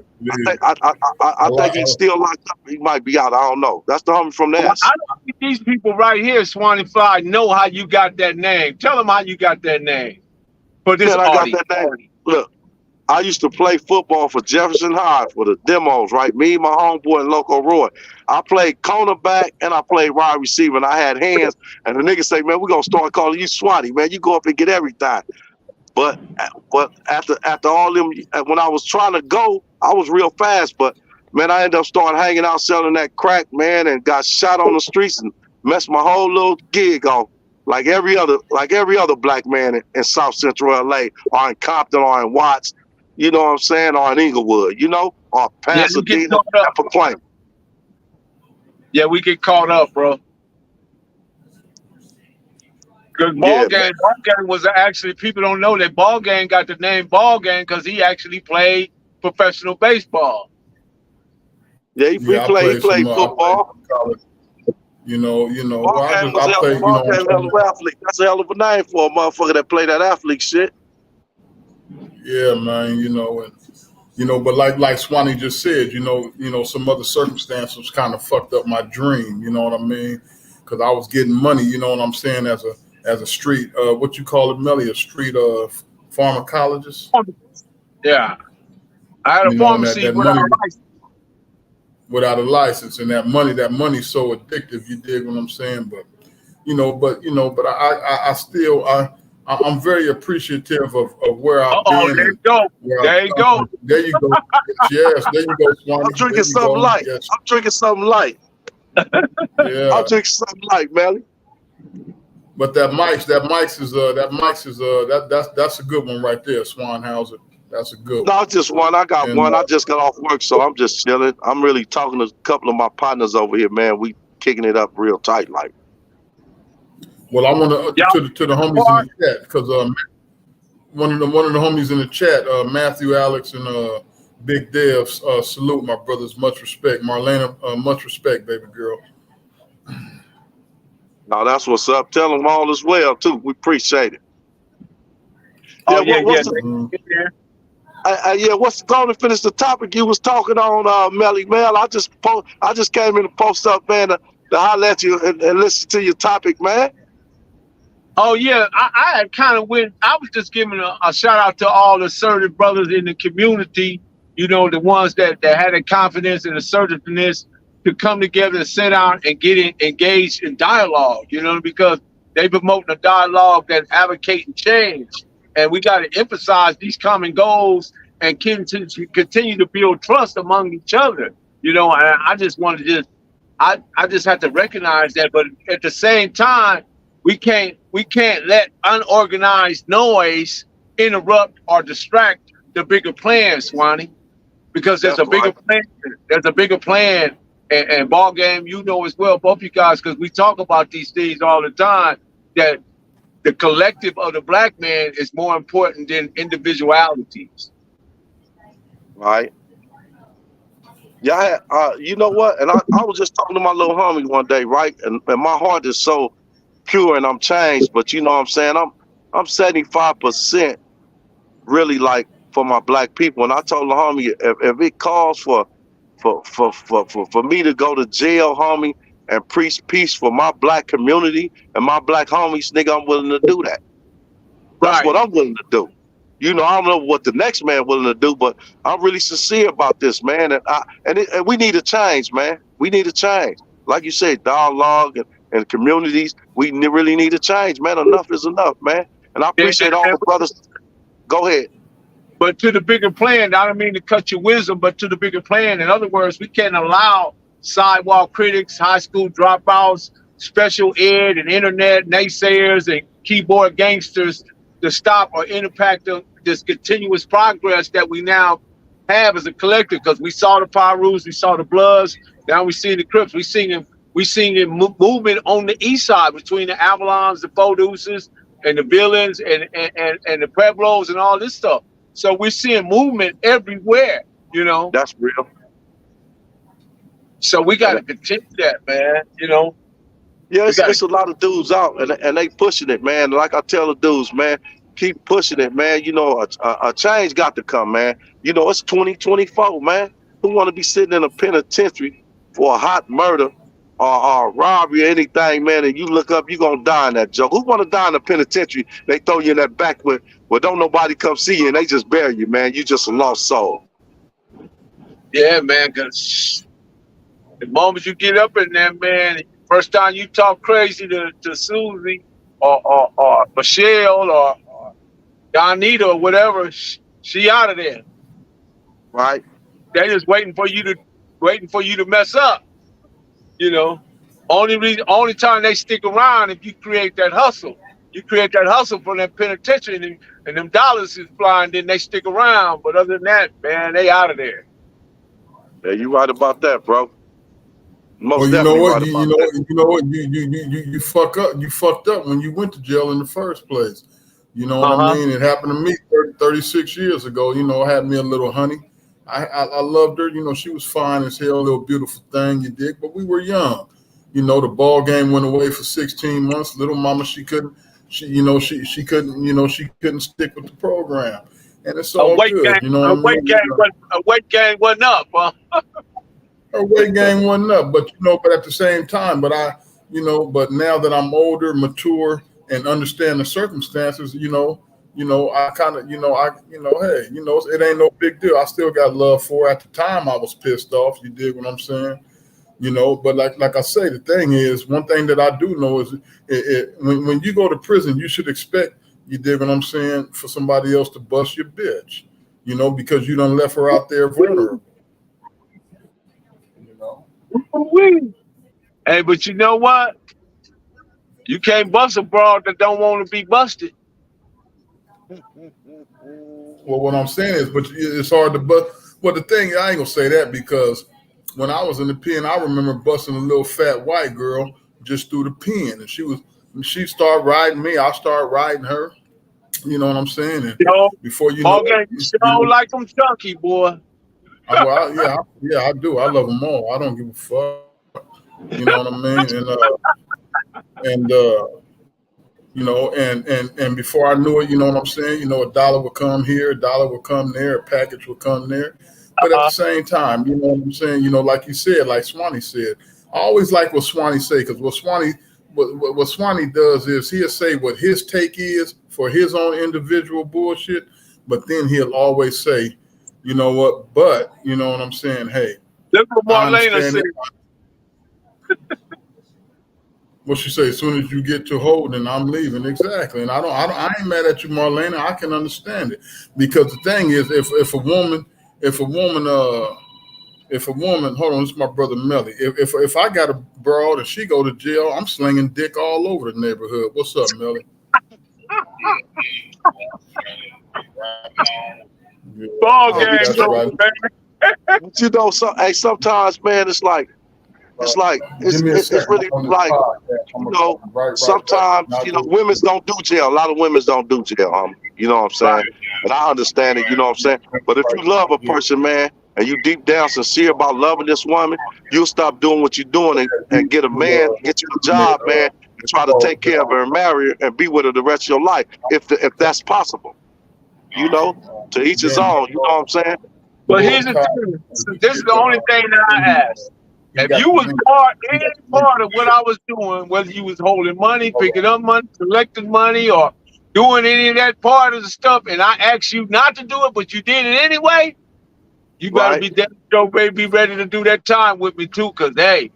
I think he's still locked up. He might be out. I don't know. That's the homie from there. I don't think these people right here, Swanee Fly, know how you got that name. Tell them how you got that name. For this I got that name. Look, I used to play football for Jefferson High for the demos, right? Me, my homeboy, and Loco Roy. I played cornerback and I played wide receiver, and I had hands. And the niggas say, man, we're going to start calling you Swanee, man. You go up and get everything. But after all them, when I was trying to go, I was real fast. But, man, I ended up starting hanging out selling that crack, man, and got shot on the streets and messed my whole little gig off. Like every other black man in South Central LA or in Compton or in Watts, you know what I'm saying, or in Inglewood, or Pasadena, Claim. Yeah, we get caught up, bro. Because Ball Gang was actually, people don't know that Ball Gang got the name Ball Gang because he actually played professional baseball. Yeah, he played football. I played. That's a hell of a name for a motherfucker that play that athlete shit. Yeah, man. But like Swanee just said, some other circumstances kind of fucked up my dream. You know what I mean? Because I was getting money. You know what I'm saying? As a street, what you call it, Melly? A street pharmacologist. Yeah, I had a pharmacy without a license, and that money's so addictive. You dig what I'm saying? But I'm very appreciative of where I've been. There you go. There you go. Yes, there you go, Swanee. I'm drinking something light. Yes. I'm drinking something light. Yeah. I'm drinking something light, Melly. But that's a good one right there, Swanhauser. That's a good one. No, just one. I got one. I just got off work, so I'm just chilling. I'm really talking to a couple of my partners over here, man. We kicking it up real tight, like. Well, I want Y'all to the homies in the chat because one of the homies in the chat, Matthew, Alex, and Big Dev, salute my brothers. Much respect, Marlena. Much respect, baby girl. Now that's what's up. Tell them all is well too. We appreciate it. Oh Yeah, yeah, what's yeah. the Yeah. yeah, what's going to finish the topic you was talking on, Melly Mel? I just came in to post up, man, to holler at you and listen to your topic, man. Oh yeah, I had kind of went. I was just giving a shout out to all the assertive brothers in the community. You know, the ones that had the confidence and assertiveness to come together and sit down and engaged in dialogue. You know, because they promoting a dialogue that advocating change, and we got to emphasize these common goals and continue to build trust among each other. You know, and I just want to I just have to recognize that, but at the same time, we can't let unorganized noise interrupt or distract the bigger plan, Swanee, because there's That's a bigger right. plan. There's a bigger plan, and ball game. You know as well, both you guys, because we talk about these things all the time. That the collective of the black man is more important than individualities. Right. Yeah, you know what? And I was just talking to my little homie one day, right? And my heart is so pure and I'm changed, but you know what I'm saying? I'm 75% really like for my black people. And I told the homie if it calls for me to go to jail, homie, and preach peace for my black community and my black homies, nigga, I'm willing to do that. That's Right. what I'm willing to do. You know, I don't know what the next man willing to do, but I'm really sincere about this, man. And we need a change, man. We need a change. Like you said, dialogue and communities, we really need a change, man. Enough is enough, man. And I appreciate all the brothers. Go ahead. But to the bigger plan, I don't mean to cut your wisdom, but to the bigger plan. In other words, we can't allow sidewalk critics, high school dropouts, special ed and internet naysayers and keyboard gangsters to stop or impact this continuous progress that we now have as a collective. Because we saw the Pyrus, we saw the Bloods, now we see the Crips. We seen movement on the east side between the Avalons, the Foduces, and the Villains and the Pueblos and all this stuff. So we're seeing movement everywhere, you know. That's real. So we got to continue that, man. You know. Yeah, it's a lot of dudes out, and they pushing it, man. Like I tell the dudes, man, keep pushing it, man. You know, a change got to come, man. You know, it's 2024, man. Who want to be sitting in a penitentiary for a hot murder or robbery or anything, man? And you look up, you gonna die in that joke. Who want to die in a penitentiary? They throw you in that back where don't nobody come see you, and they just bury you, man. You just a lost soul. Yeah, man. Cause the moment you get up in there, man, first time you talk crazy to Susie or Michelle or Donita or whatever, she out of there. Right. They just waiting for you to mess up. You know, only time they stick around if you create that hustle. You create that hustle from that penitentiary and them dollars is flying, then they stick around. But other than that, man, they out of there. Yeah, you right about that, bro. Most well, you definitely know what? right about that. You know what? You fuck up. You fucked up when you went to jail in the first place. You know what I mean? It happened to me 36 years ago. You know, I had me a little honey. I loved her. You know, she was fine as hell, little beautiful thing, you dig. But we were young. You know, the ball game went away for 16 months. Little mama, she couldn't stick with the program. And it's all good. You know what I mean? A weight gain wasn't up, huh? Her weight gain wasn't up, but at the same time, but now that I'm older, mature, and understand the circumstances, I kind of, hey, it ain't no big deal. I still got love for her. At the time, I was pissed off. You dig what I'm saying? But like I say, the thing is, one thing that I do know is when you go to prison, you should expect, you dig what I'm saying, for somebody else to bust your bitch, because you done left her out there vulnerable. Hey, but you know what? You can't bust a broad that don't want to be busted. Well, what I'm saying is, but it's hard to bust. Well, the thing, I ain't gonna say that because when I was in the pen, I remember busting a little fat white girl just through the pen, and she was She start riding me, I start riding her. You know what I'm saying? And Yo, before you know Paul it, Gang, you sure like them chunky, boy. I do. I love them all. I don't give a fuck. You know what I mean? And and before I knew it, you know what I'm saying? You know, a dollar would come here, a dollar would come there, a package would come there. But at the same time, you know what I'm saying? You know, like you said, like Swanee said, I always like what Swanee say, because what Swanee does is he'll say what his take is for his own individual bullshit, but then he'll always say, you know what, but you know what I'm saying? Hey, Look what I Marlena understand said. it. What she say? As soon as you get to holding, I'm leaving. Exactly. And I ain't mad at you, Marlena. I can understand it, because the thing is, if a woman, if a woman, hold on, this is my brother Melly. If I got a broad and she go to jail, I'm slinging dick all over the neighborhood. What's up, Melly? Yeah, Ball Oh, game, that's though, right. man. but you know, sometimes, man, it's like Give me a it's second. really I'm on this like, podcast. I'm you gonna know, come right. sometimes, Now, women don't do jail. A lot of women don't do jail. You know what I'm saying? Right. And I understand it. You know what I'm saying? But if you love a person, man, and you deep down sincere about loving this woman, you'll stop doing what you're doing and get a man, get you a job, man, and try to take care of her and marry her and be with her the rest of your life, if that's possible. You know, to each his own. You know what I'm saying? But here's the thing. So this is the only thing that I ask. If you was any part of what I was doing, whether you was holding money, picking up money, collecting money, or doing any of that part of the stuff, and I asked you not to do it, but you did it anyway, you better Right? be damn sure, baby, be ready to do that time with me too, cause hey,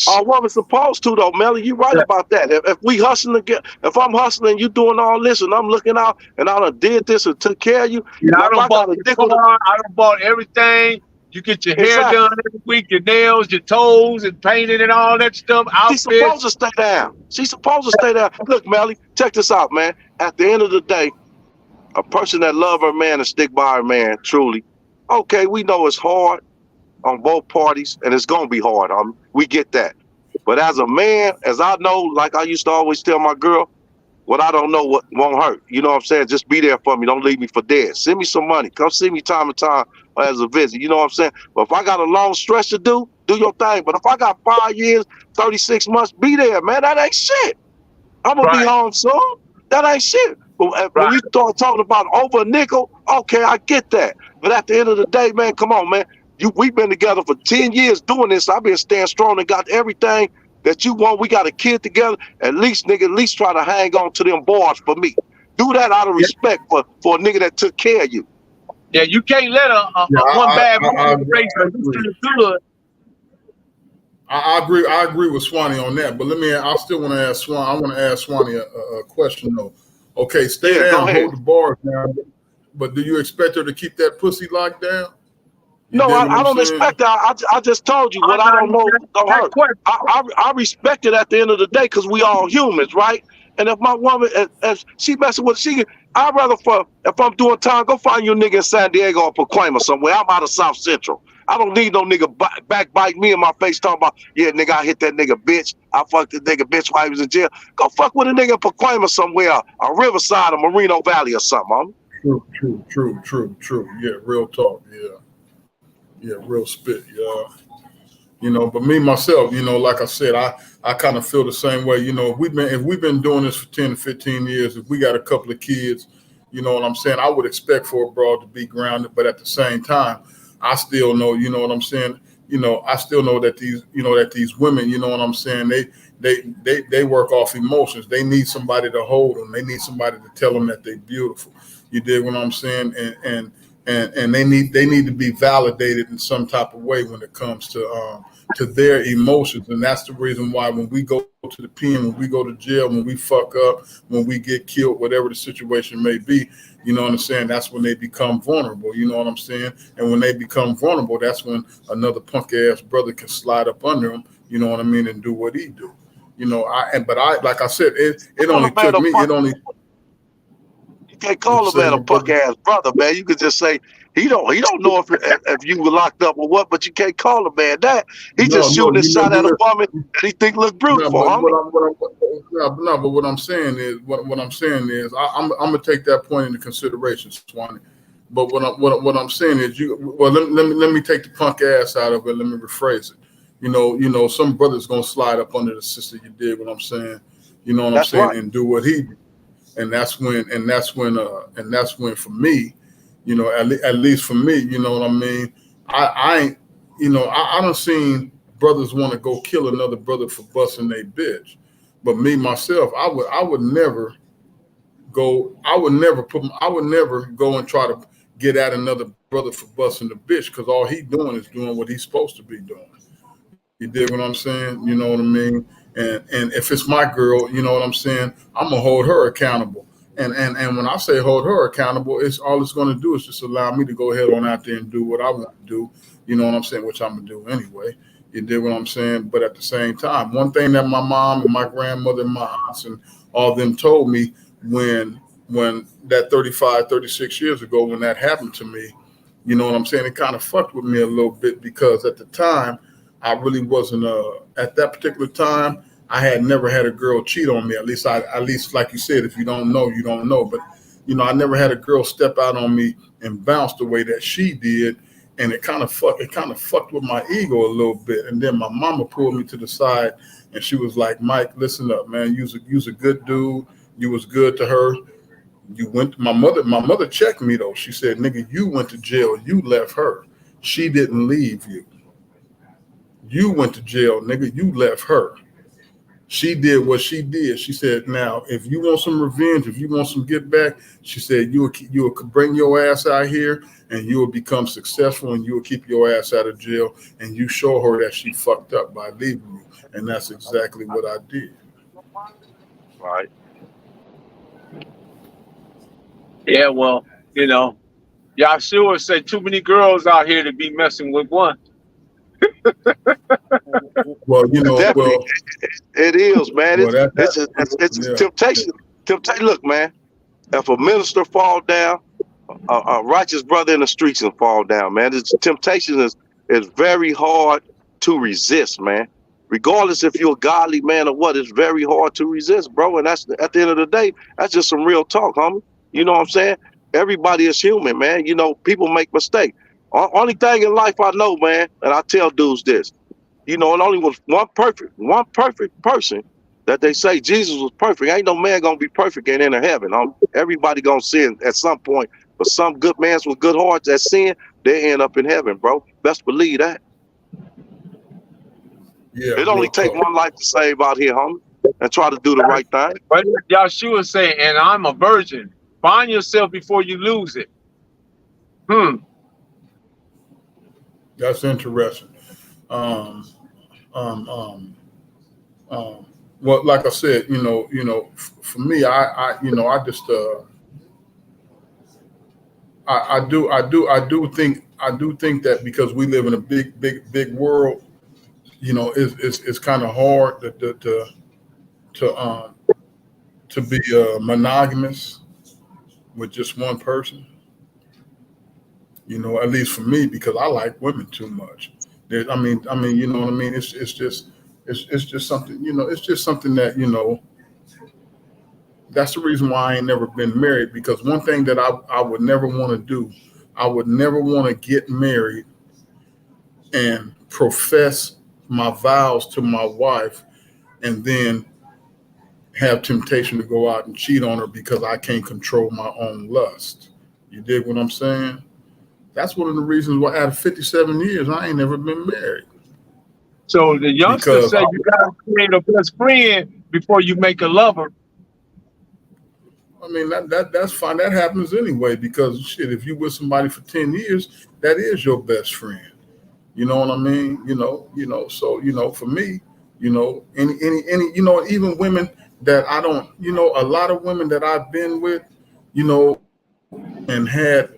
A woman's supposed to though, Melly. You right about that. If we hustling again, if I'm hustling, you doing all this, and I'm looking out, and I done did this and took care of you, yeah, and I if done I bought got a your dick with a car, I done bought everything. You get your hair done exactly, every week, your nails, your toes, and painted and all that stuff, she's supposed outfits. to stay down. She's supposed to stay down. Look, Melly, check this out, man. At the end of the day, a person that love her man and stick by her man, truly. Okay, we know it's hard on both parties, and it's gonna be hard. We get that. But as a man, as I know, like I used to always tell my girl, what I don't know what won't hurt. You know what I'm saying? Just be there for me. Don't leave me for dead. Send me some money. Come see me time to time as a visit. You know what I'm saying? But if I got a long stretch to do your thing. But if I got 5 years, 36 months, be there, man. That ain't shit. I'm gonna be Right, home soon. That ain't shit. But when right. you start talking about over a nickel, okay, I get that. But at the end of the day, man, come on, man. We've been together for 10 years doing this. I've been staying strong and got everything that you want. We got a kid together. At least, nigga, at least try to hang on to them bars for me. Do that out of Yeah, respect for a nigga that took care of you. yeah, you can't let Yeah, one bad I move agree. erase a good. I agree with Swanee on that. But I still want to ask Swanee. I want to ask Swanee a question though. Okay, stay Yeah, go down, ahead. hold the bars down. But do you expect her to keep that pussy locked down? You No, dig what I I'm don't saying? expect that. I just told you what I'm I not don't even know don't that hurt. question. I respect it at the end of the day because we all humans, right? And if my woman, if she messing with, I'd rather if I'm doing time, go find you a nigga in San Diego or Pacoima somewhere. I'm out of South Central. I don't need no nigga backbite me in my face talking about, yeah, nigga, I hit that nigga bitch. I fucked the nigga bitch while he was in jail. Go fuck with a nigga in Pacoima somewhere, or Riverside or Moreno Valley or something, homie. True. Yeah, real talk. Yeah, real spit. Yeah. You know, but me myself, you know, like I said, I kind of feel the same way. You know, if we've been doing this for 10 to 15 years, if we got a couple of kids, you know what I'm saying, I would expect for a broad to be grounded, but at the same time, I still know, you know what I'm saying, you know, I still know that these women, you know what I'm saying, they work off emotions. They need somebody to hold them. They need somebody to tell them that they're beautiful. You dig what I'm saying? And they need to be validated in some type of way when it comes to their emotions. And that's the reason why when we go to the pen, when we go to jail, when we fuck up, when we get killed, whatever the situation may be, you know what I'm saying, that's when they become vulnerable, you know what I'm saying? And when they become vulnerable, that's when another punk ass brother can slide up under them, you know what I mean, and do what he do. You know, like I said, it Call only a man took a me, punk. You can't what you call a say, man a my punk brother? ass brother, man. You could just say He don't know if you were locked up or what, but you can't call a man that. He No, just no, shooting his shot at a woman that he think look no, beautiful, but homie. what I'm saying is, what I'm saying is, I'm gonna take that point into consideration, Swanee. But what I'm saying is, let me take the punk ass out of it. Let me rephrase it. Some brother's gonna slide up under the sister. You dig what I'm saying? You know what I'm That's saying, right. and do what he did. And that's when for me, at least for me, you know what I mean. I ain't, I don't seen brothers want to go kill another brother for busting their bitch, but me myself, I would never I would never go and try to get at another brother for busting the bitch, because all he doing is doing what he's supposed to be doing. You dig what I'm saying? You know what I mean? And if it's my girl, you know what I'm saying, I'm gonna hold her accountable. And when I say hold her accountable, it's gonna do is just allow me to go ahead on out there and do what I want to do. You know what I'm saying? Which I'm gonna do anyway. You dig what I'm saying? But at the same time, one thing that my mom and my grandmother and my aunts and all of them told me when that 35, 36 years ago, when that happened to me, you know what I'm saying? It kind of fucked with me a little bit, because at the time, I really wasn't at that particular time. I had never had a girl cheat on me. At least like you said, if you don't know, you don't know. But I never had a girl step out on me and bounce the way that she did, and it kind of fucked with my ego a little bit. And then my mama pulled me to the side, and she was like, "Mike, listen up, man. You's a good dude. You was good to her. You went." My mother checked me though. She said, "Nigga, you went to jail. You left her. She didn't leave you. You went to jail, nigga. You left her. She did what she did." She said, "Now, if you want some revenge, if you want some get back," she said, "you will bring your ass out here, and you will become successful, and you will keep your ass out of jail, and you show her that she fucked up by leaving you." And that's exactly what I did. Right. Yeah, well, Yahshua said too many girls out here to be messing with one. Well, Definitely, it is, man. well, It's yeah, temptation. Temptation. Look, man. If a minister fall down, a righteous brother in the streets and fall down, man. It's, temptation is very hard to resist, man. Regardless if you're a godly man or what, it's very hard to resist, bro. And that's at the end of the day, that's just some real talk, homie. You know what I'm saying? Everybody is human, man. People make mistakes. Only thing in life I know, man, and I tell dudes this, and only was one perfect person that they say Jesus was perfect. Ain't no man gonna be perfect and enter heaven. Everybody gonna sin at some point. But some good mans with good hearts that sin, they end up in heaven, bro. Best believe that. yeah, It only real take talk. one life to save out here, homie, and try to do the right thing. But Yahshua say, and I'm a virgin. Find yourself before you lose it. That's interesting. Um, um, um, um, well, like I said, for me, I just, I do think that because we live in a big, big, big world, it's kind of hard to um to be monogamous with just one person. At least for me, because I like women too much. You know what I mean. It's just something. It's just something that That's the reason why I ain't never been married. Because one thing that I would never want to do, I would never want to get married and profess my vows to my wife, and then have temptation to go out and cheat on her because I can't control my own lust. You dig what I'm saying? That's one of the reasons why out of 57 years, I ain't never been married. So the youngster Because said you gotta create a best friend before you make a lover. that's fine. That happens anyway. Because shit, if you with somebody for 10 years, that is your best friend. You know what I mean? So for me, even women that I don't, a lot of women that I've been with, and had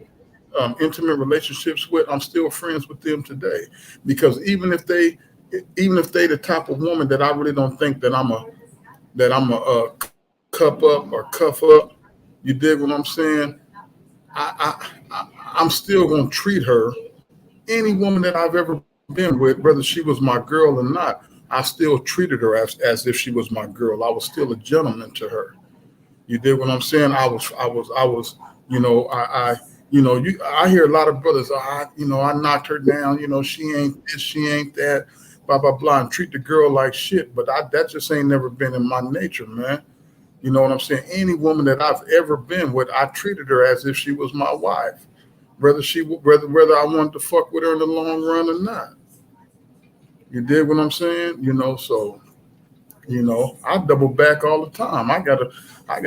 intimate relationships with, I'm still friends with them today. Because even if they the type of woman that I really don't think that I'm a cup up or cuff up, you dig what I'm saying? I'm still gonna treat her. Any woman that I've ever been with, whether she was my girl or not, I still treated her as if she was my girl. I was still a gentleman to her. You did what I'm saying? I was, you know, I hear a lot of brothers, I knocked her down, she ain't this, she ain't that, blah, blah, blah, and treat the girl like shit. But that just ain't never been in my nature, man. You know what I'm saying? Any woman that I've ever been with, I treated her as if she was my wife, whether I wanted to fuck with her in the long run or not. You dig what I'm saying? So, I double back all the time. I got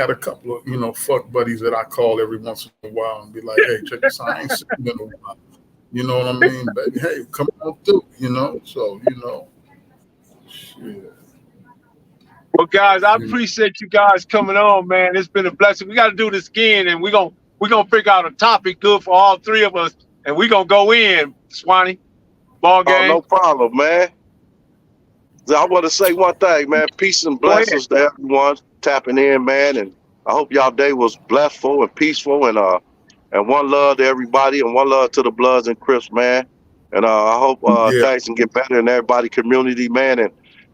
a couple of, fuck buddies that I call every once in a while and be like, hey, check this out. I ain't seen you in a while. You know what I mean, baby? Hey, come on through, So, shit. Well, guys, I appreciate you guys coming on, man. It's been a blessing. We got to do this again, and we're gonna figure out a topic good for all three of us, and we're gonna go in, Swanee. Ball game. Oh, no problem, man. I want to say one thing, man. Peace and blessings to everyone tapping in, man. And I hope y'all day was blessful and peaceful, and one love to everybody, and one love to the Bloods and Crips, man. And I hope things can get better in everybody's community, man.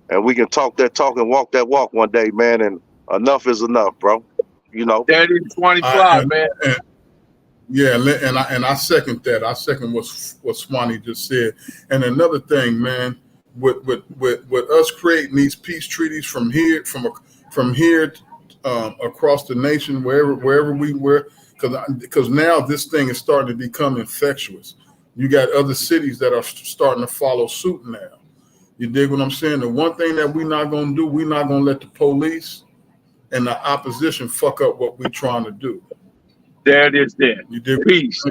And we can talk that talk and walk that walk one day, man. And enough is enough, bro. That is 25, man. And I second that. I second what Swanee just said. And another thing, man, with us creating these peace treaties from here across the nation, wherever we were, because now this thing is starting to become infectious. You got other cities that are starting to follow suit now. You dig what I'm saying? The one thing that we're not going to do, we're not going to let the police and the opposition fuck up what we're trying to do. There it is there. You dig? Peace.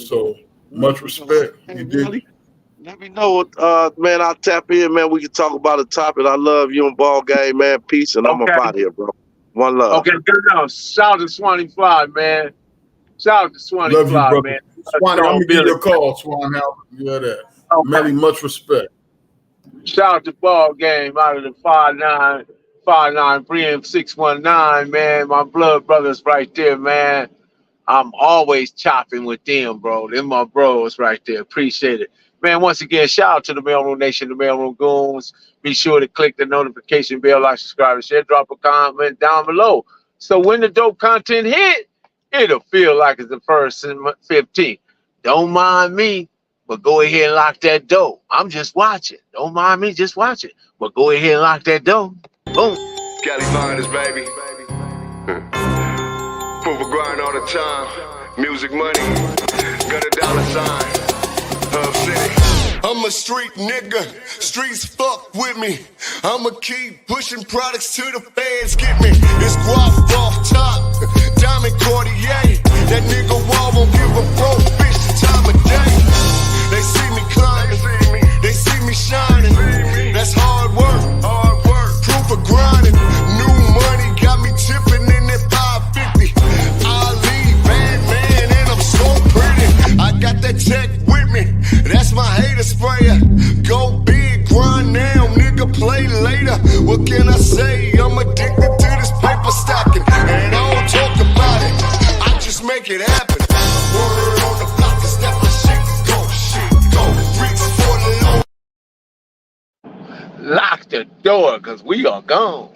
So much respect. You dig? Let me know, man. I'll tap in, man. We can talk about a topic. I love you and ball game, man. Peace, and I'm up out here, bro. One love. Okay, good enough. Shout out to Swanee Fly, man. Shout out to Swanee Love Fly, you, man. Swanee, I'm gonna give you a call, Swan. You hear that? Okay. Melly, much respect. Shout out to Ball Game out of the 59 Brim 619, man. My blood brothers right there, man. I'm always chopping with them, bro. Them my bros right there. Appreciate it. Man, once again, shout out to the Mailroom Nation, the Mailroom Goons. Be sure to click the notification bell, like, subscribe, and share. Drop a comment down below. So when the dope content hit, it'll feel like it's the first and 15th. Don't mind me, but go ahead and lock that door. I'm just watching. Don't mind me, just watch it. But go ahead and lock that door. Boom. Cali finest, baby. Proof of grind all the time. Music money. Got a dollar sign. Hub City. I'm a street nigga. Streets fuck with me. I'ma keep pushing products till the fans get me. It's guap off top. Diamond Cartier. That nigga wall won't give a broke bitch the time of day. They see me climbing. They see me shining. That's hard work. Proof of grinding. New money got me tipping in that 550. I leave bad man and I'm so pretty. I got that tech with me. That's my hater sprayer. Go big, grind now, nigga, play later. What can I say? I'm addicted to this paper stacking. And I don't talk about it. I just make it happen. Word on the block is that my shit go. Reach for the low. Lock the door, because we are gone.